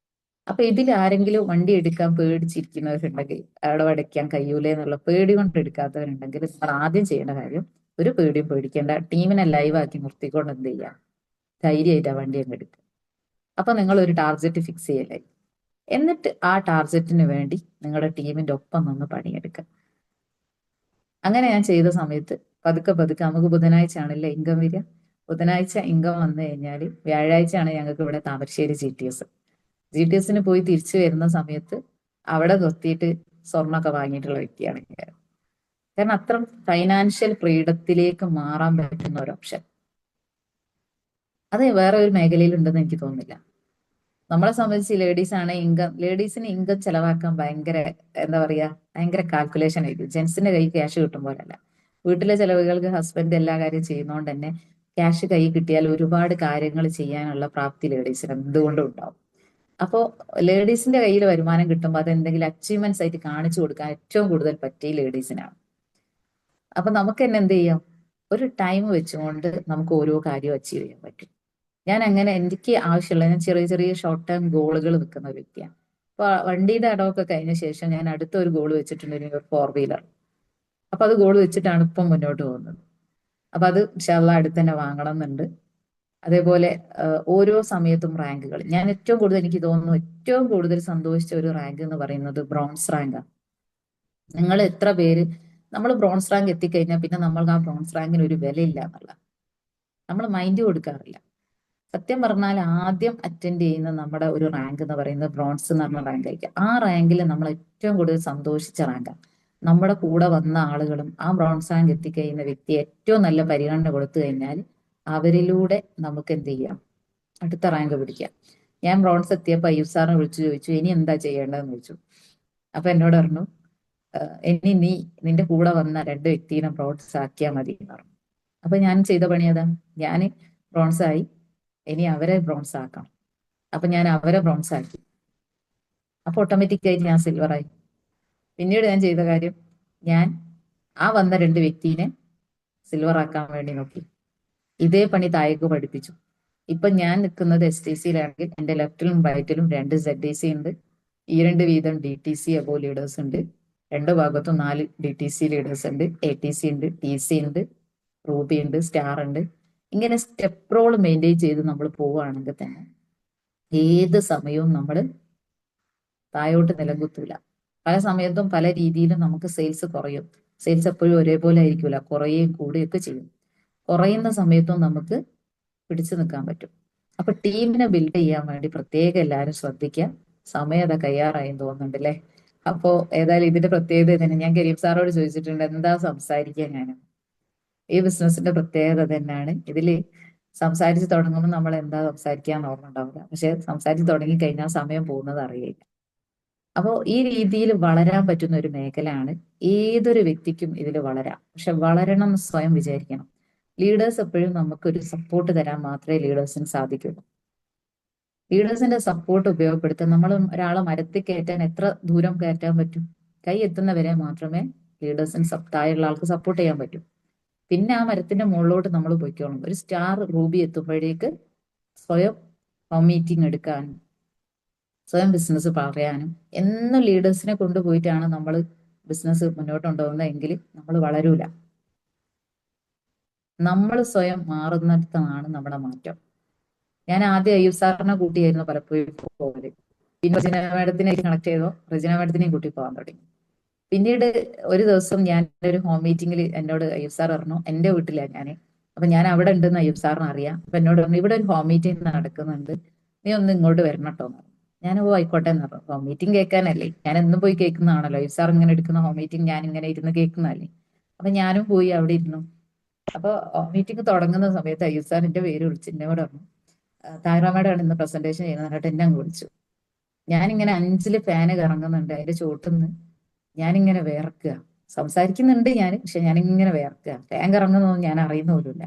അപ്പൊ ഇതിൽ ആരെങ്കിലും വണ്ടി എടുക്കാൻ പേടിച്ചിരിക്കുന്നവരുണ്ടെങ്കിൽ, അവിടെ അടയ്ക്കാൻ കഴിയൂലേ എന്നുള്ള പേടി കൊണ്ട് എടുക്കാത്തവരുണ്ടെങ്കിൽ, നമ്മൾ ആദ്യം ചെയ്യേണ്ട കാര്യം, ഒരു പേടിയും പേടിക്കേണ്ട, ടീമിനെ ലൈവാക്കി നിർത്തിക്കൊണ്ട് എന്ത് ചെയ്യാം, ധൈര്യമായിട്ട് ആ വണ്ടി അങ്ങ് എടുക്കുക. അപ്പൊ നിങ്ങൾ ഒരു ടാർഗറ്റ് ഫിക്സ് ചെയ്യലായി. എന്നിട്ട് ആ ടാർഗറ്റിന് വേണ്ടി നിങ്ങളുടെ ടീമിന്റെ ഒപ്പം നിന്ന് പണിയെടുക്കുക. അങ്ങനെ ഞാൻ ചെയ്ത സമയത്ത് പതുക്കെ പതുക്കെ നമുക്ക് ബുധനാഴ്ച ആണല്ലേ ഇൻകം വരിക. ബുധനാഴ്ച ഇൻകം വന്നു കഴിഞ്ഞാൽ വ്യാഴാഴ്ചയാണ് ഞങ്ങൾക്ക് ഇവിടെ താമരശ്ശേരി GTS പോയി തിരിച്ചു വരുന്ന സമയത്ത് അവിടെ നിർത്തിയിട്ട് സ്വർണ്ണമൊക്കെ വാങ്ങിയിട്ടുള്ള വ്യക്തിയാണ് ഞാൻ. കാരണം അത്ര ഫൈനാൻഷ്യൽ ഫ്രീഡത്തിലേക്ക് മാറാൻ പറ്റുന്ന ഒരു ഓപ്ഷൻ അത് വേറെ ഒരു മേഖലയിൽ ഉണ്ടെന്ന് എനിക്ക് തോന്നുന്നില്ല. നമ്മളെ സംബന്ധിച്ച് ലേഡീസിന് ഇൻകം ചെലവാക്കാൻ ഭയങ്കര, എന്താ പറയാ, ഭയങ്കര കാൽക്കുലേഷൻ ആയിരിക്കും. ജെന്റ്സിന്റെ കൈ ക്യാഷ് കിട്ടും പോലല്ല. വീട്ടിലെ ചെലവുകൾക്ക് ഹസ്ബൻഡ് എല്ലാ കാര്യം ചെയ്യുന്നതുകൊണ്ട് തന്നെ ക്യാഷ് കൈ കിട്ടിയാൽ ഒരുപാട് കാര്യങ്ങൾ ചെയ്യാനുള്ള പ്രാപ്തി ലേഡീസിന് എന്തുകൊണ്ടും ഉണ്ടാവും. അപ്പോൾ ലേഡീസിന്റെ കയ്യിൽ വരുമാനം കിട്ടുമ്പോൾ അത് എന്തെങ്കിലും അച്ചീവ്മെന്റ്സ് ആയിട്ട് കാണിച്ചു കൊടുക്കാൻ ഏറ്റവും കൂടുതൽ പറ്റിയ ലേഡീസിനാണ്. അപ്പൊ നമുക്ക് തന്നെ എന്ത് ചെയ്യാം, ഒരു ടൈം വെച്ചുകൊണ്ട് നമുക്ക് ഓരോ കാര്യവും അച്ചീവ് ചെയ്യാൻ പറ്റും. ഞാൻ അങ്ങനെ എനിക്ക് ആവശ്യമുള്ള ഞാൻ ചെറിയ ചെറിയ ഷോർട്ട് ടേം ഗോളുകൾ വെക്കുന്ന ഒരു വ്യക്തിയാണ്. അപ്പൊ വണ്ടിയുടെ അടവൊക്കെ കഴിഞ്ഞ ശേഷം ഞാൻ അടുത്ത ഒരു ഗോൾ വെച്ചിട്ടുണ്ടെങ്കിൽ ഒരു 4 വീലർ. അപ്പൊ അത് ഗോൾ വെച്ചിട്ടാണ് ഇപ്പം മുന്നോട്ട് പോകുന്നത്. അപ്പൊ അത് ഇൻഷാ അള്ളാ അടുത്ത് തന്നെ വാങ്ങണം എന്നുണ്ട്. അതേപോലെ ഓരോ സമയത്തും റാങ്കുകൾ, ഞാൻ ഏറ്റവും കൂടുതൽ, എനിക്ക് തോന്നുന്നു ഏറ്റവും കൂടുതൽ സന്തോഷിച്ച ഒരു റാങ്ക് എന്ന് പറയുന്നത് ബ്രോൺസ് റാങ്കാണ്. നിങ്ങൾ എത്ര പേര്, നമ്മൾ ബ്രോൺസ് റാങ്ക് എത്തിക്കഴിഞ്ഞാൽ പിന്നെ നമ്മൾക്ക് ആ ബ്രോൺസ് റാങ്കിന് ഒരു വിലയില്ല എന്നുള്ള, നമ്മൾ മൈൻഡ് കൊടുക്കാറില്ല. സത്യം പറഞ്ഞാൽ ആദ്യം അറ്റൻഡ് ചെയ്യുന്ന നമ്മുടെ ഒരു റാങ്ക് എന്ന് പറയുന്നത് ബ്രോൺസ് എന്ന് പറഞ്ഞ റാങ്ക് ആയിരിക്കും. ആ റാങ്കിൽ നമ്മൾ ഏറ്റവും കൂടുതൽ സന്തോഷിച്ച റാങ്കാണ്. നമ്മുടെ കൂടെ വന്ന ആളുകളും ആ ബ്രോൺസ് റാങ്ക് എത്തിക്കഴിയുന്ന വ്യക്തി ഏറ്റവും നല്ല പരിഗണന കൊടുത്തു കഴിഞ്ഞാൽ അവരിലൂടെ നമുക്ക് എന്ത് ചെയ്യാം, അടുത്ത റാങ്ക് പിടിക്കാം. ഞാൻ ബ്രോൺസ് എത്തിയപ്പോൾ അയ്യൂബ് സാറിനെ വിളിച്ചു ചോദിച്ചു, ഇനി എന്താ ചെയ്യേണ്ടതെന്ന് ചോദിച്ചു. അപ്പൊ എന്നോട് പറഞ്ഞു, ഇനി നീ നിന്റെ കൂടെ വന്ന 2 വ്യക്തിനെ ബ്രോൺസ് ആക്കിയാൽ മതി എന്ന് പറഞ്ഞു. അപ്പൊ ഞാൻ ചെയ്ത പണി അതാ, ഞാൻ ബ്രോൺസ് ആയി, ഇനി അവരെ ബ്രോൺസ് ആക്കണം. അപ്പൊ ഞാൻ അവരെ ബ്രോൺസ് ആക്കി. അപ്പൊ ഓട്ടോമാറ്റിക്കായിട്ട് ഞാൻ സിൽവറായി. പിന്നീട് ഞാൻ ചെയ്ത കാര്യം, ഞാൻ ആ വന്ന 2 വ്യക്തിനെ സിൽവർ ആക്കാൻ വേണ്ടി നോക്കി. ഇതേ പണി താഴേക്ക് പഠിപ്പിച്ചു. ഇപ്പൊ ഞാൻ നിൽക്കുന്നത് STCയിലാണെങ്കിൽ എന്റെ ലെഫ്റ്റിലും റൈറ്റിലും 2 ZDC ഉണ്ട്. 2 വീതം DTC അബോ ലീഡേഴ്സ് ഉണ്ട്. 2 ഭാഗത്തും 4 DTC ലീഡേഴ്സ് ഉണ്ട്. ATC ഉണ്ട്, TC ഉണ്ട്, റൂബി ഉണ്ട്, സ്റ്റാർ ഉണ്ട്. ഇങ്ങനെ സ്റ്റെപ്പ് റോൾ മെയിൻറ്റെയിൻ ചെയ്ത് നമ്മൾ പോവുകയാണെങ്കിൽ തന്നെ ഏത് സമയവും നമ്മൾ താഴോട്ട് നിലകുത്തൂല. പല സമയത്തും പല രീതിയിലും നമുക്ക് സെയിൽസ് കുറയും. സെയിൽസ് എപ്പോഴും ഒരേപോലെ ആയിരിക്കില്ല, കുറയുകയും കൂടുകയൊക്കെ ചെയ്യും. കുറയുന്ന സമയത്തും നമുക്ക് പിടിച്ചു നിൽക്കാൻ പറ്റും. അപ്പൊ ടീമിനെ ബിൽഡ് ചെയ്യാൻ വേണ്ടി പ്രത്യേകം എല്ലാവരും ശ്രദ്ധിക്കുക. സമയം അതാ കയ്യാറായി തോന്നുന്നുണ്ട് അല്ലേ. അപ്പോ ഏതായാലും ഇതിന്റെ പ്രത്യേകത തന്നെ ഞാൻ കരീം സാറോട് ചോദിച്ചിട്ടുണ്ട്, എന്താ സംസാരിക്കുക. ഞാൻ ഈ ബിസിനസിന്റെ പ്രത്യേകത തന്നെയാണ് ഇതില് സംസാരിച്ച് തുടങ്ങുമ്പോൾ നമ്മൾ എന്താ സംസാരിക്കാന്ന് ഓർമ്മ ഉണ്ടാവില്ല, പക്ഷെ സംസാരിച്ച് തുടങ്ങി കഴിഞ്ഞാൽ സമയം പോകുന്നത് അറിയില്ല. അപ്പോൾ ഈ രീതിയിൽ വളരാൻ പറ്റുന്ന ഒരു മേഖലയാണ്. ഏതൊരു വ്യക്തിക്കും ഇതിൽ വളരാം, പക്ഷെ വളരണം എന്ന് സ്വയം വിചാരിക്കണം. ലീഡേഴ്സ് എപ്പോഴും നമുക്കൊരു സപ്പോർട്ട് തരാൻ മാത്രമേ ലീഡേഴ്സിന് സാധിക്കുള്ളൂ. ലീഡേഴ്സിന്റെ സപ്പോർട്ട് ഉപയോഗപ്പെടുത്താൻ നമ്മൾ ഒരാളെ മരത്തിൽ കയറ്റാൻ എത്ര ദൂരം കയറ്റാൻ പറ്റും? കൈ എത്തുന്നവരെ മാത്രമേ ലീഡേഴ്സിന് താഴെയുള്ള ആൾക്ക് സപ്പോർട്ട് ചെയ്യാൻ പറ്റൂ. പിന്നെ ആ മരത്തിന്റെ മുകളിലോട്ട് നമ്മൾ പോയിക്കോണം. ഒരു സ്റ്റാർ റൂബി എത്തുമ്പോഴേക്ക് സ്വയം ഹോം മീറ്റിംഗ് എടുക്കാനും സ്വയം ബിസിനസ് പറയാനും എന്നും ലീഡേഴ്സിനെ കൊണ്ടുപോയിട്ടാണ് നമ്മൾ ബിസിനസ് മുന്നോട്ട് കൊണ്ടുപോകുന്നതെങ്കിൽ നമ്മൾ വളരൂല. നമ്മൾ സ്വയം മാറുന്നിടത്താണ് നമ്മുടെ മാറ്റം. ഞാൻ ആദ്യം അയ്യൂബ് സാറിനെ കൂട്ടിയായിരുന്നു പലപ്പോഴും പോകല്. പിന്നെ റെജിന മാഡത്തിനെ കണക്ട് ചെയ്തോ റെജിന മാഡത്തിനെയും കൂട്ടി പോകാൻ തുടങ്ങി. പിന്നീട് ഒരു ദിവസം ഞാൻ ഒരു ഹോം മീറ്റിംഗിൽ എന്നോട് അയ്യൂബ് സാർ പറഞ്ഞു, എന്റെ വീട്ടിലാണ് ഞാൻ, അപ്പൊ ഞാൻ അവിടെ ഉണ്ടെന്ന് അയ്യൂബ് സാറിന് അറിയാം. അപ്പൊ എന്നോട് പറഞ്ഞു, ഇവിടെ ഒരു ഹോം മീറ്റിംഗ് നടക്കുന്നുണ്ട്, നീ ഒന്ന് ഇങ്ങോട്ട് വരണം കേട്ടോ എന്ന് പറഞ്ഞു. ഞാൻ ആയിക്കോട്ടെ എന്ന് പറഞ്ഞു. ഹോം മീറ്റിംഗ് കേൾക്കാനല്ലേ, ഞാൻ എന്നും പോയി കേൾക്കുന്നതാണല്ലോ, അയ്യൂബ് സാർ ഇങ്ങനെ എടുക്കുന്ന ഹോം മീറ്റിംഗ് ഞാൻ ഇങ്ങനെ ഇരുന്ന് കേൾക്കുന്നതല്ലേ. അപ്പൊ ഞാനും പോയി അവിടെ ഇരുന്നു. അപ്പൊ മീറ്റിംഗ് തുടങ്ങുന്ന സമയത്ത് അയ്യൂബ് സാർ എന്റെ പേര് വിളിച്ച് എന്നോട് പറഞ്ഞു, തായ്രാമേടാണ് ഇന്ന് പ്രസന്റേഷൻ ചെയ്യുന്നത് എന്നിട്ട് എന്നെ അങ്ങ് വിളിച്ചു. ഞാനിങ്ങനെ 5 ഫാന് കറങ്ങുന്നുണ്ട്, അതിന്റെ ചോട്ടിന്ന് ഞാനിങ്ങനെ വേർക്കുക. സംസാരിക്കുന്നുണ്ട് ഞാൻ, പക്ഷെ ഞാനിങ്ങനെ വേർക്കുക. ഫാൻ കറങ്ങുന്നതൊന്നും ഞാൻ അറിയുന്ന പോലുമില്ല.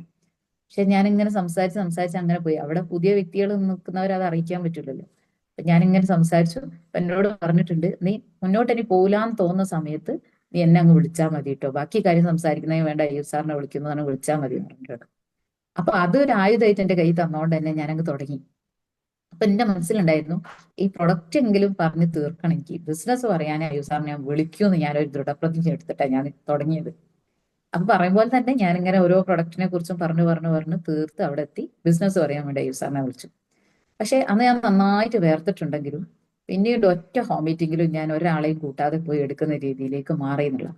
പക്ഷെ ഞാനിങ്ങനെ സംസാരിച്ച് സംസാരിച്ച് അങ്ങനെ പോയി. അവിടെ പുതിയ വ്യക്തികൾ നിൽക്കുന്നവർ അത് അറിയിക്കാൻ പറ്റില്ലല്ലോ. അപ്പൊ ഞാനിങ്ങനെ സംസാരിച്ചു. അപ്പൊ എന്നോട് പറഞ്ഞിട്ടുണ്ട്, നീ മുന്നോട്ട് ഇനി പോലാന്ന് തോന്നുന്ന സമയത്ത് നീ എന്നെ അങ്ങ് വിളിച്ചാൽ മതി കേട്ടോ, ബാക്കി കാര്യം സംസാരിക്കുന്നതിന് വേണ്ട അയ്യൂബ് സാറിനെ വിളിക്കുന്നതാണ്, വിളിച്ചാൽ മതി എന്ന് പറഞ്ഞിട്ടുണ്ട്. അപ്പൊ അതൊരു ആയുധമായിട്ട് എന്റെ കൈ തന്നോണ്ട് തന്നെ ഞാനങ്ങ് തുടങ്ങി. അപ്പൊ എന്റെ മനസ്സിലുണ്ടായിരുന്നു, ഈ പ്രൊഡക്റ്റ് എങ്കിലും പറഞ്ഞ് തീർക്കണം, എനിക്ക് ബിസിനസ് പറയാനേ അയ്യോ സാർ ഞാൻ വിളിക്കൂന്ന് ഞാനൊരു ദൃഢപ്രതിജ്ഞ എടുത്തിട്ടാണ് ഞാൻ തുടങ്ങിയത്. അപ്പൊ പറയുമ്പോൾ തന്നെ ഞാനിങ്ങനെ ഓരോ പ്രൊഡക്റ്റിനെ കുറിച്ചും പറഞ്ഞു പറഞ്ഞു പറഞ്ഞ് തീർത്ത് അവിടെ എത്തി ബിസിനസ് പറയാൻ വേണ്ടി അയ്യോ സാറിനെ വിളിച്ചു. പക്ഷെ അന്ന് ഞാൻ നന്നായിട്ട് വേർത്തിട്ടുണ്ടെങ്കിലും പിന്നീട് ഒറ്റ ഹോം മീറ്റിംഗിലും ഞാൻ ഒരാളെയും കൂട്ടാതെ പോയി എടുക്കുന്ന രീതിയിലേക്ക് മാറി എന്നുള്ള.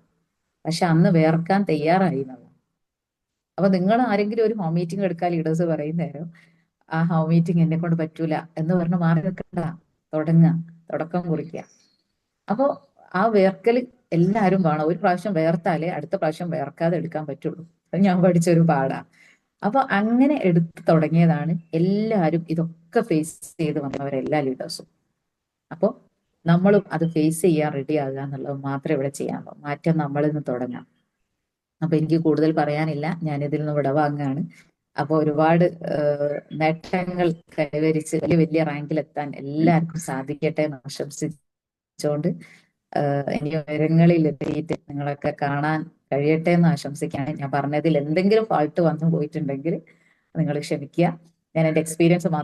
പക്ഷെ അന്ന് വേർക്കാൻ തയ്യാറായി എന്നുള്ള. അപ്പൊ നിങ്ങൾ ആരെങ്കിലും ഒരു ഹോം മീറ്റിംഗ് എടുക്കാൻ ലീഡേഴ്സ് പറയുന്നേരം ആ ഹോം മീറ്റിംഗ് എന്നെ കൊണ്ട് പറ്റൂല എന്ന് പറഞ്ഞ് മാറി നിൽക്കണ്ട, തുടങ്ങുക, തുടക്കം കുറിക്കുക. അപ്പോ ആ വേർക്കൽ എല്ലാവരും വേണം. ഒരു പ്രാവശ്യം വേർത്താലേ അടുത്ത പ്രാവശ്യം വേർക്കാതെ എടുക്കാൻ പറ്റുള്ളൂ. അത് ഞാൻ പഠിച്ചൊരു പാടാ. അപ്പൊ അങ്ങനെ എടുത്ത് തുടങ്ങിയതാണ്. എല്ലാവരും ഇതൊക്കെ ഫേസ് ചെയ്ത് വന്നവരെല്ലാ ലീഡേഴ്സും. അപ്പോൾ നമ്മളും അത് ഫേസ് ചെയ്യാൻ റെഡി ആകുക എന്നുള്ളത് മാത്രമേ ഇവിടെ ചെയ്യാനുള്ളൂ. മാറ്റം നമ്മളിൽ നിന്ന് തുടങ്ങാം. അപ്പൊ എനിക്ക് കൂടുതൽ പറയാനില്ല, ഞാൻ ഇതിൽ നിന്ന് വിടവാങ്ങാണ്. അപ്പൊ ഒരുപാട് നേട്ടങ്ങൾ കൈവരിച്ച് വലിയ വലിയ റാങ്കിൽ എത്താൻ എല്ലാവർക്കും സാധിക്കട്ടെ എന്ന് ആശംസിച്ചുകൊണ്ട് ഇനി ഉയരങ്ങളിൽ എത്തിയിട്ട് നിങ്ങളൊക്കെ കാണാൻ കഴിയട്ടെ എന്ന് ആശംസിക്കുകയാണ്. ഞാൻ പറഞ്ഞതിൽ എന്തെങ്കിലും ഫാൾട്ട് വന്നു പോയിട്ടുണ്ടെങ്കിൽ നിങ്ങൾ ക്ഷമിക്കുക. ഞാൻ എന്റെ എക്സ്പീരിയൻസ് മാത്രം